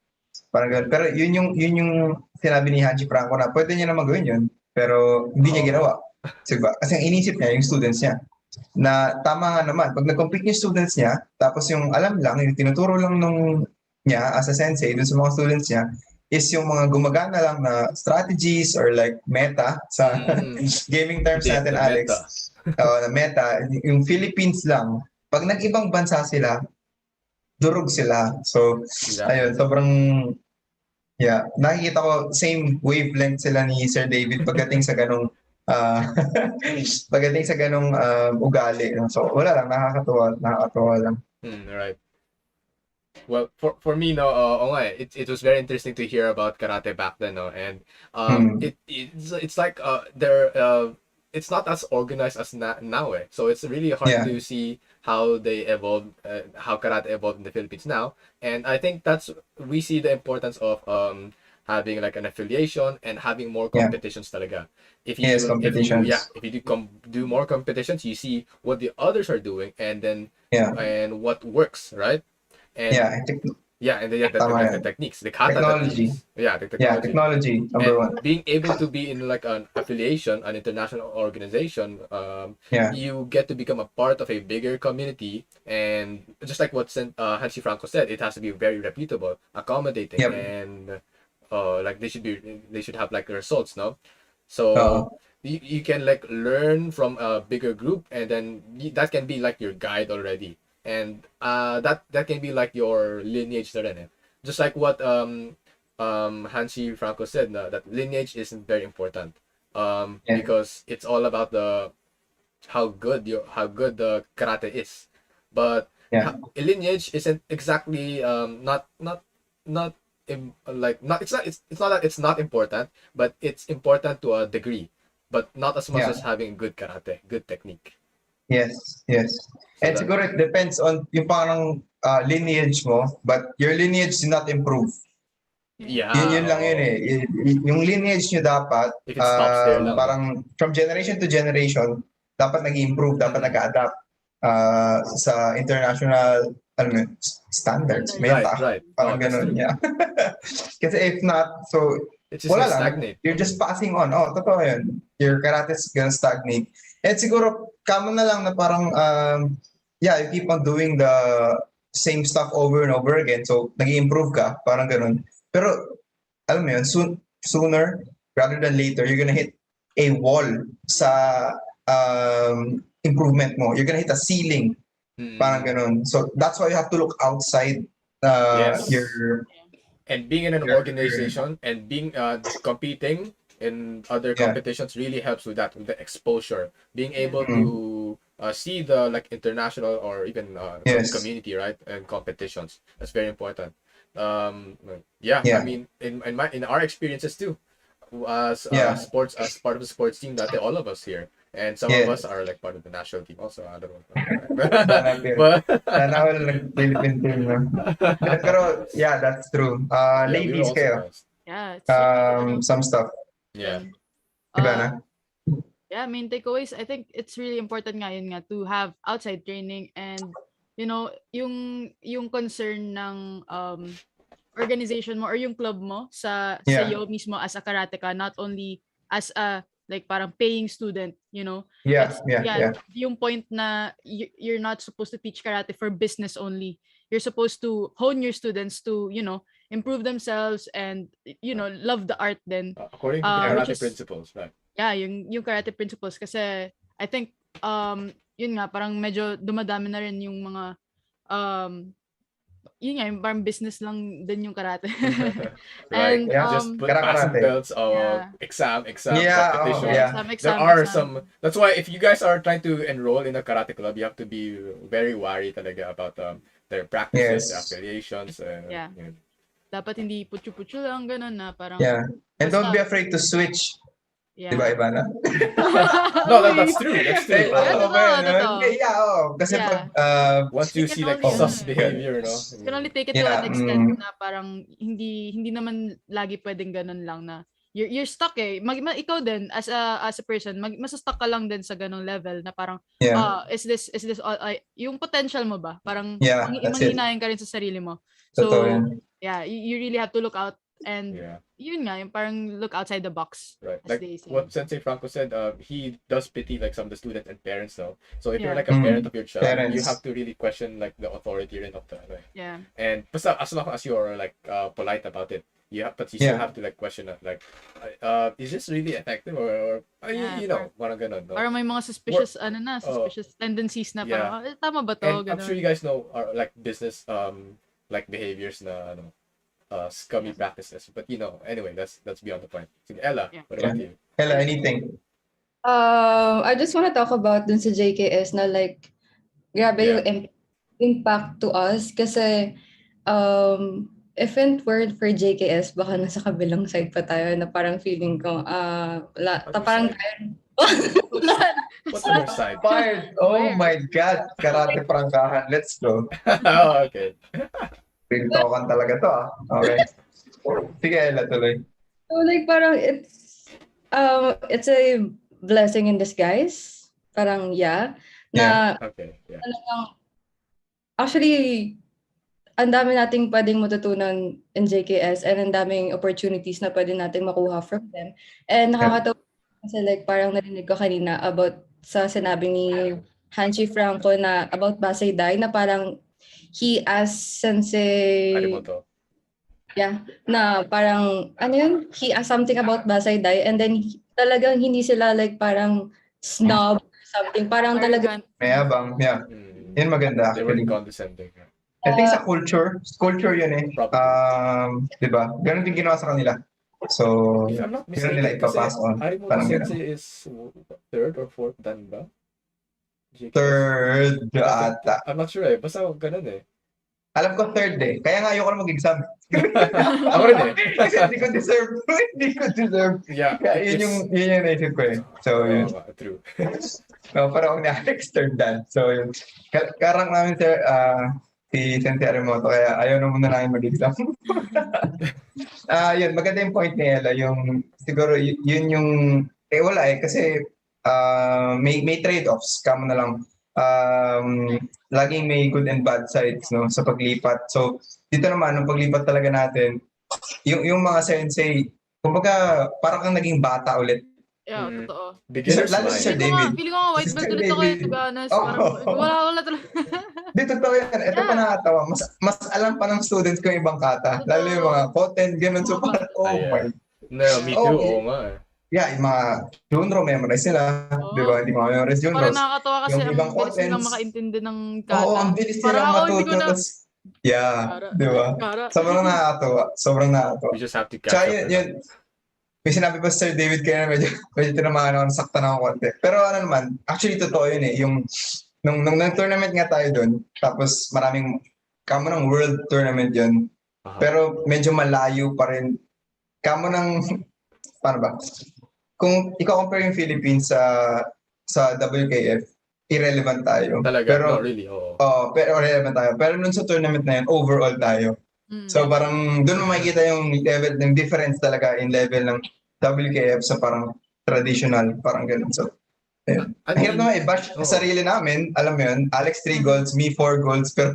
parang ganun. Pero yun yung sinabi ni Hanshi Franco na pwede niya naman gawin yun, pero hindi niya ginawa. Diba? Kasi ang inisip niya, yung students niya, na tama nga naman, pag nag-compete yung students niya, tapos yung alam lang, yung tinuturo lang niya as a sensei dun sa mga students niya, is yung mga gumagana lang na strategies or like meta sa gaming terms natin, Alex. Na meta. Yung Philippines lang, pag nag-ibang bansa sila, durog sila. So, ayun, sobrang, yeah, nakikita ko same wavelength sila ni Sir David pagdating sa ganong ugali. So, wala lang, nakakatuwa lang. Right. Well, for me, no, it was very interesting to hear about karate back then, no, and it's like it's not as organized as now, eh. So it's really hard to see how they evolved, how karate evolved in the Philippines now, and I think we see the importance of having like an affiliation and having more competitions talaga. If you do more competitions, you see what the others are doing, and then and what works, right? And the techniques, the kata technology. techniques. Technology, number one. Being able to be in like an affiliation, an international organization, you get to become a part of a bigger community, and just like what Hanshi Franco said, it has to be very reputable, accommodating, and like they should have like results, no? So you can like learn from a bigger group, and then that can be like your guide already. And that can be like your lineage na rin, eh. Just like what Hanshi Franco said, that lineage is very important, because it's all about how good the karate is, but lineage isn't exactly it's not that it's not important, but it's important to a degree, but not as much as having good karate, good technique. Yes. And siguro it depends on yung parang lineage mo, but your lineage did not improve. Yeah. Yun lang yun eh. Yung lineage nyo dapat, if it stops there lang, parang from generation to generation, dapat nag-improve, dapat nag-adapt sa international standards. Right. Parang ganun, Kasi if not, so It's just wala gonna lang. stagnate. You're just passing on. Oh, totoo yun. Your karate's gonna stagnate. And siguro, common na lang na parang, yeah, you keep on doing the same stuff over and over again. So, nag-i-improve ka, parang ganun. Pero, alam mo yun, sooner rather than later, you're gonna hit a wall sa improvement mo. You're gonna hit a ceiling, parang ganun. So, that's why you have to look outside Yes. your... And being in an Your- organization and being competing in other Yeah. competitions really helps with that, with the exposure. Being able Mhm. to see the like international or even Yes. community, right, and competitions. That's very important. Yeah, Yeah. I mean, in our experiences too, as Yeah. sports, as part of the sports team, that all of us here, and some of us are like part of the national team also. I don't know, Sana but Sana all nag-Philippine team, no? Pero, yeah, that's true. yeah, we were Ladies all kayo, surprised. Yeah, it's really, some stuff. Yeah. Diba na? yeah, main takeaways, I think it's really important nga yun nga to have outside training and yung concern ng organization mo or yung club mo sa Yeah. iyo mismo as a karateka, not only as a like parang paying student, Yeah, It's, yeah. yung point na you're not supposed to teach karate for business only. You're supposed to hone your students to, improve themselves and, love the art then. According to the which karate is- principles, right? Yeah, yung karate principles kasi I think yun nga parang medyo dumadami na rin yung mga yun nga yung parang business lang din yung karate. Like And yeah, just put Karate. passing belts, Yeah. exam Yeah, competition. yeah. There are some. That's why if you guys are trying to enroll in a karate club, you have to be very wary talaga about their practices, Yes. their affiliations. Yeah. Yun. Dapat hindi putyo-putyo lang ganun na parang Yeah. And don't Basta- be afraid to switch. yeah. Diba, Ivana? No, that's true. That's true. Eh, totoo ba yun, no? totoo. Hindi, yeah, oo. Kasi Yeah. pag, Once you You see can like only, sus behavior, no? You can only take it to Yeah, an extent na parang hindi naman lagi pwedeng ganun lang na you're stuck eh. Ikaw din as a person, masa-stuck ka lang din sa ganung level na parang yeah, is this all yung potential mo ba? Parang Yeah, that's it. manghinayan ka rin sa sarili mo. totoo So, yan. yeah, you really have to look out and Yeah. yun nga, yung parang look outside the box. Right. As Like they say. what Sensei Franco said, he does pity like some of the students and parents though. So if you're Yeah. like a parent of your child, you Parents. have to really question like the authority rin of the Yeah. and basta as long as you're like polite about it, but you still Yeah. have to like question it like is this really effective or Yeah, parang ganun, no? Parang may mga suspicious suspicious tendencies na Yeah. parang tama ba to? And I'm Ganun. sure you guys know are like business like behaviors na scummy practices. But anyway, that's beyond the point. Sige, Ella, Yeah. what about you? Hello, anything? I just want to talk about dun sa JKS na like, grabe Yeah. yung impact to us kasi if it weren't for JKS, baka nasa kabilang side pa tayo na parang feeling ko, Other parang side. tayo. What's on your side? Fired! Oh Where? my God! Karate Prankahan. Let's go. Oh, okay. Real talkan talaga to, ah. Okay. Sige, Ella, tuloy. So like parang it's a blessing in disguise. Parang na Okay. Yeah. actually ang dami nating pwedeng matutunan in JKS and ang daming opportunities na pwede nating makuha from them. And nakakatawa kasi like parang narinig ko kanina about sa sinabi ni Hanshi Franco na about Basay Dai na parang he asked Sensei Arimoto. na parang ano yun, he asked something about Basay Dai and then talagang hindi sila like parang snob or something. Parang talaga Arrogant. Mayabang, yeah. Yan maganda They were actually. condescending. I think sa culture yun eh. Probably. Diba? Ganun din ginawa sa kanila. So, If I'm not ganun nila mistaken, kasi ipapass on. Arimoto Parang Sensei is third or fourth dan ba? JKS. third ata. I'm not sure eh. Basta ganun eh. Alam ko third eh. Kaya nga ayoko na mag-exam. Ako rin eh. Kasi hindi ko deserve. Hindi ko deserve. Yeah. Kaya yun yung naisip ko eh. So, yun. True. No, parang ako ni Alex third dan. So, yun. Karang namin si Sensei Arimoto, kaya ayaw na muna namin mag-exam. Yun, maganda yung point ni Ella. Yung, siguro, yun yung, wala eh, kasi may trade-offs. Kamo na lang. Laging may good and bad sides no sa paglipat. So, dito naman, nung paglipat talaga natin, yung mga sensei, kumbaga, parang kang naging bata ulit. Yeah, Mm. totoo. Beginner's Lalo si Sir mind. David. Feeling ko nga white Si belt Sir ulit ako David. to be honest. Oo. Parang wala talaga. Di, totoo yan. Ito pa Yeah. nakakatawa. Mas alam pa ng students ko yung ibang kata. Lalo yung mga content, ganun. So, parang, my. No, me too. Oo nga eh. Yeah, yung mga Junro, memorize nila. Oo. Di ba? Hindi mo memorize Junro. Parang nakakatawa kasi Yung ang ibang bilis nilang contents. makaintindi ng Oo, kata. ang bilis Parang nilang ako, hindi ko matuto. na. Tas, yeah, Kara. di ba? Kara. Sobrang nakakatawa. Sobrang nakakatawa. We just have to catch Tsaka up. yun, may sinabi pa si Sir David kaya medyo tinamaan ako, nasaktan ako konti. Pero ano naman, actually totoo yun eh. Yung, nung tournament nga tayo doon, tapos maraming, kamo ng world tournament yun. Aha. Pero medyo malayo pa rin. Kamo ng, paano ba? Kung i-compare yung Philippines sa WKF, irrelevant tayo. Talaga? Pero, No, really? Oo. pero relevant tayo. Pero nung sa tournament na yun, overall tayo. So parang doon mo makikita yung level, ng difference talaga in level ng WKF sa parang traditional, parang ganun. So, ayun. I Ang hirap mean, naman i-bash oo. sarili namin, alam mo yun, Alex 3 goals, me 4 goals, pero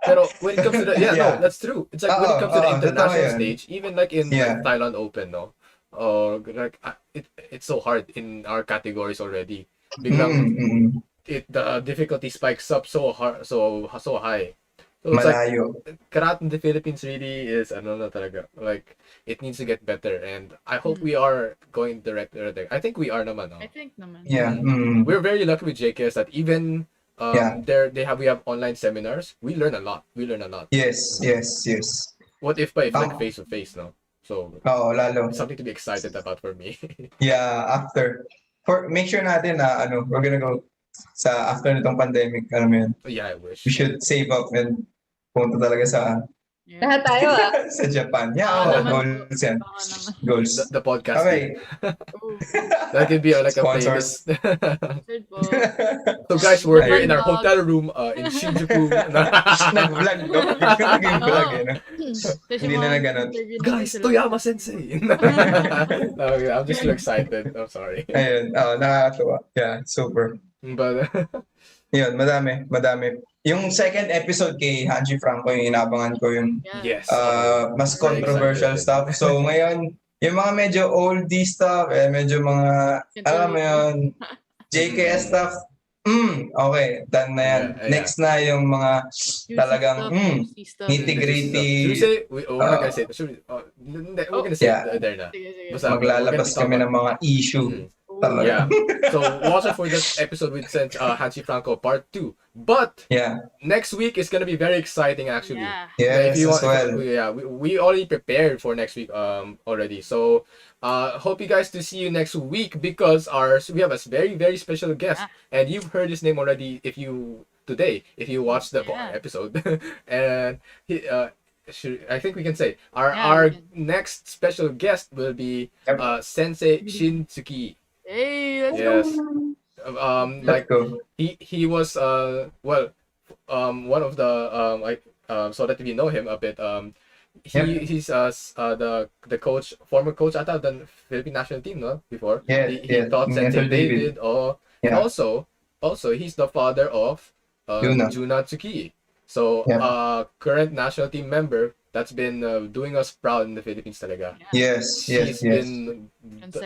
Pero when it comes to the Yeah. no, that's true. It's like when it comes to the Oo, international totoo yun. stage, even like in Yeah. like Thailand Open, no, or like it's so hard in our categories already. Biglang the difficulty spikes up so hard, so high. So it's like malayo. karate in the Philippines really is ano na talaga. Like it needs to get better, and I hope we are going direct there. I think we are naman. No? I think naman. Yeah. We're very lucky with JKS that even Yeah. we have online seminars. We learn a lot. Yes. What if like Oh. face to face, no? So Oo, lalo. something to be excited about for me. Yeah, after. Make sure natin na we're gonna go sa after nitong pandemic, alam mo yun. Yeah, I wish. We should save up and punta talaga sa Yeah. Lahat tayo sa Japan. Yeah, Baka naman goals yan. Baka naman. Goals. The podcast. Okay. Oh, That could be like a Sponsors. playlist. third po. So guys, we're here in our Vlog. hotel room in Shinjuku. Nag-vlog, no? Naging vlog, eh, no? Kasi Hindi na mga ganun. interview natin Guys, sila. Toyama Sensei. No, I'm just too excited. I'm sorry. Ayun, nakakatuwa. Yeah, super. But Yun, madami. Yung second episode kay Hanshi Franco, yung inabangan ko yung Yeah. yes. mas Very controversial excited. stuff. So ngayon, yung mga medyo oldie stuff, medyo mga, alam mo yun, JKS stuff, okay, done na yan. Yeah. Next na yung mga talagang, nitty-gritty. Should we say? We're not gonna say it. We're gonna say Yeah. it there na. Sige, sige. Basta, Maglalabas we're gonna be kami ng talking mga issue. Mhm. Talaga. Yeah. So watch out for this episode with Hanshi Franco Part 2. But Yeah. next week is gonna be very exciting actually. Yeah. Yes, If you as want, well. we already prepared for next week already. So hope you guys to see you next week because we have a very very special guest and you've heard his name already if you watched the Yeah. episode and he I think we can say our we can. next special guest will be Yep. Sensei Shinsuki. Hey, let's Yes. go. Let's go. He was one of the so that we know him a bit he's the coach former coach ata of the Philippine national team no before Yes, he yes. taught Sensei Sir David. David and Yeah. also he's the father of Juna Tsuki so current national team member that's been doing us proud in the Philippines talaga. Yes. She's been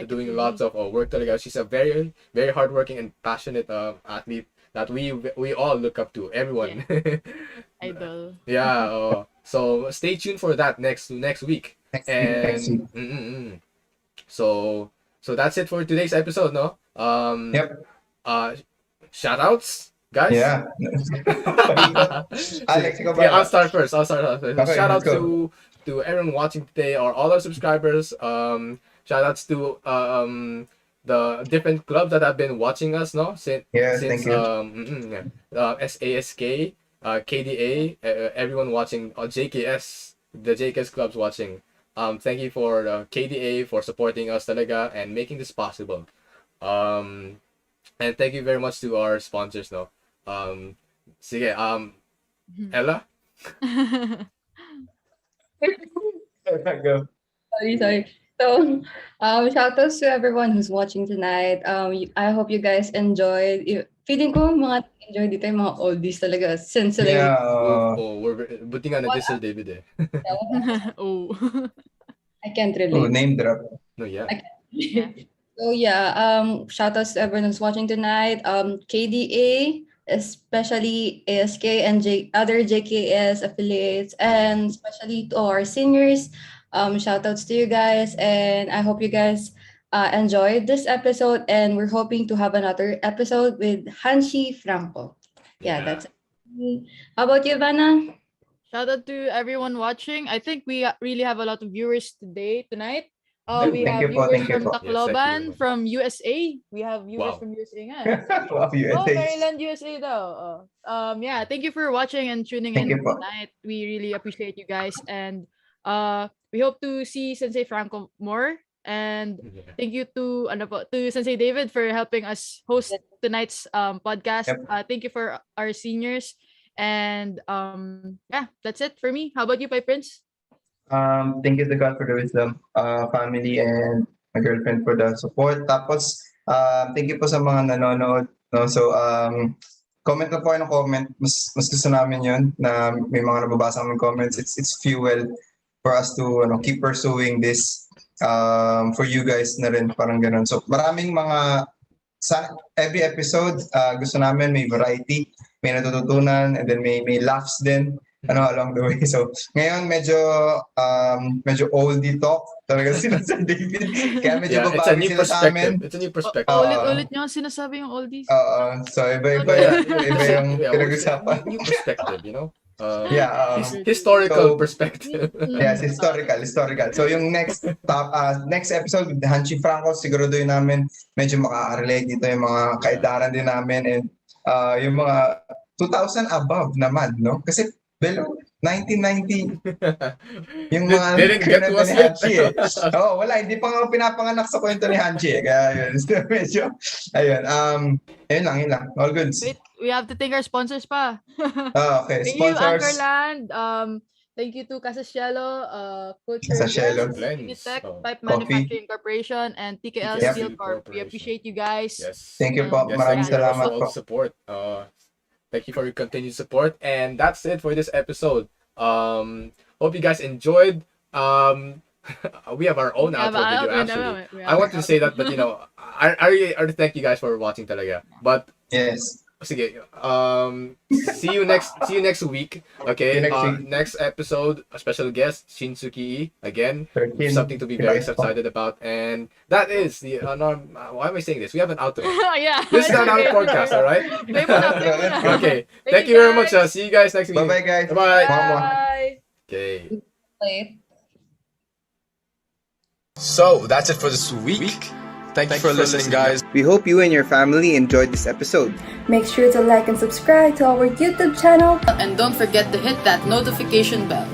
doing lots of work talaga. She's a very very hardworking and passionate athlete that we all look up to. Everyone. Idol. Yeah. So stay tuned for that next week. Next week. So that's it for today's episode, no? Yep. Shout outs, guys. Yeah. Alex, ikaw ba? Yeah, I'll start first. Okay, Shout out let's go. to everyone watching today or all our subscribers. Shout outs to the different clubs that have been watching us, no? Since Thank you. SASK, KDA, everyone watching, JKS, the JKS clubs watching. Thank you for KDA for supporting us talaga and making this possible. And thank you very much to our sponsors, no? Sige, Ella? Go. Sorry. So, shoutouts to everyone who's watching tonight. I hope you guys enjoyed. Feeling ko mga enjoy dito yung mga oldies talaga. Sensitive. Yeah. We're buti nga nandito Sir David eh. Oh. I can't Oh, relate. name drop. No, yeah. Yeah. So yeah, shout outs to everyone who's watching tonight. KDA, especially ASK and other JKS affiliates, and especially to our seniors. Shout outs to you guys, and I hope you guys enjoyed this episode. And we're hoping to have another episode with Hanshi Franco. Yeah, that's it. How about you, Vanna? Shout out to everyone watching. I think we really have a lot of viewers tonight. We Thank have you po, viewers thank you from po. Yes, thank you very Tacloban, much. from USA. We have viewers Wow. from USA nga. Wow, you Oh, thanks. Maryland, USA daw. Oh. Yeah, thank you for watching and tuning Thank in you po. tonight. We really appreciate you guys, and we hope to see Sensei Franco more. And Yeah. thank you to Sensei David for helping us host tonight's podcast. Yep. Thank you for our seniors, and yeah, that's it for me. How about you, Pai Prince? Thank you to God for the wisdom, family, and my girlfriend for the support. Tapos, thank you po sa mga nanonood. No? So, comment na po kayo ng comment. Mas gusto namin yun na may mga nababasa kami comments. It's fuel for us to keep pursuing this for you guys na rin. Parang ganun. So, maraming mga every episode, gusto namin may variety, may natututunan, and then may laughs din along the way. So, ngayon medyo oldie talk talaga sila sa David. Kaya medyo Yeah, it's a babawi new sila sa amin. perspective. It's a new perspective. Ulit-ulit nyo ang sinasabi yung oldies. So, iba Okay. yung Yeah, pinag-usapan. new perspective, you know? Yeah, Historical so- perspective. Yes, historical. So yung next episode with Hanshi Franco, siguraduhin namin medyo makaka-relate dito yung mga kaedaran din namin, and yung mga 2000 above naman, no? Kasi below 1990 yung mga Didn't get to kwento us ni yet. Hanshi eh. Wala, hindi pa nga pinapanganak sa kwento ni Hanshi eh. Kaya yun, so, medyo, ayun, yun lang, all goods. Wait, we have to thank our sponsors pa. Okay, Thank you, sponsors. Anchorland. Thank you to Casasielo, Culture Casasielo. Blends, Tech, Oh. Pipe Coffee. Manufacturing Corporation, and TKL TKL Steel Steel Corp. We Corporation. appreciate you guys. Yes. Thank you po. Yes, Maraming thank you salamat for all po. the support. Thank you for your continued support, and that's it for this episode. Hope you guys enjoyed. We have our own outro video actually. I wanted to say that, but I really thank you guys for watching talaga. But Yes. sige, see you next week. Okay. See you next week. Next episode, a special guest, Shinsuki again. 13. Something to be very excited about, and that is the Unarmed. Why am I saying this? We have an outro. Yeah. This is an Unarmed podcast, all right? Play mo na, play mo na. Okay. Thank Thank you, you very much. guys. See you guys next week. Bye-bye, guys. Bye-bye. Bye. Okay. Wait. So that's it for this week. Thank you for listening, guys. We hope you and your family enjoyed this episode. Make sure to like and subscribe to our YouTube channel. And don't forget to hit that notification bell.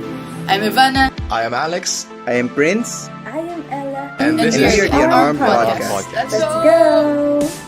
I'm Ivana. I am Alex. I am Prince. I am Ella. And this And is we are the Unarmed Podcast. Let's Let's go! go!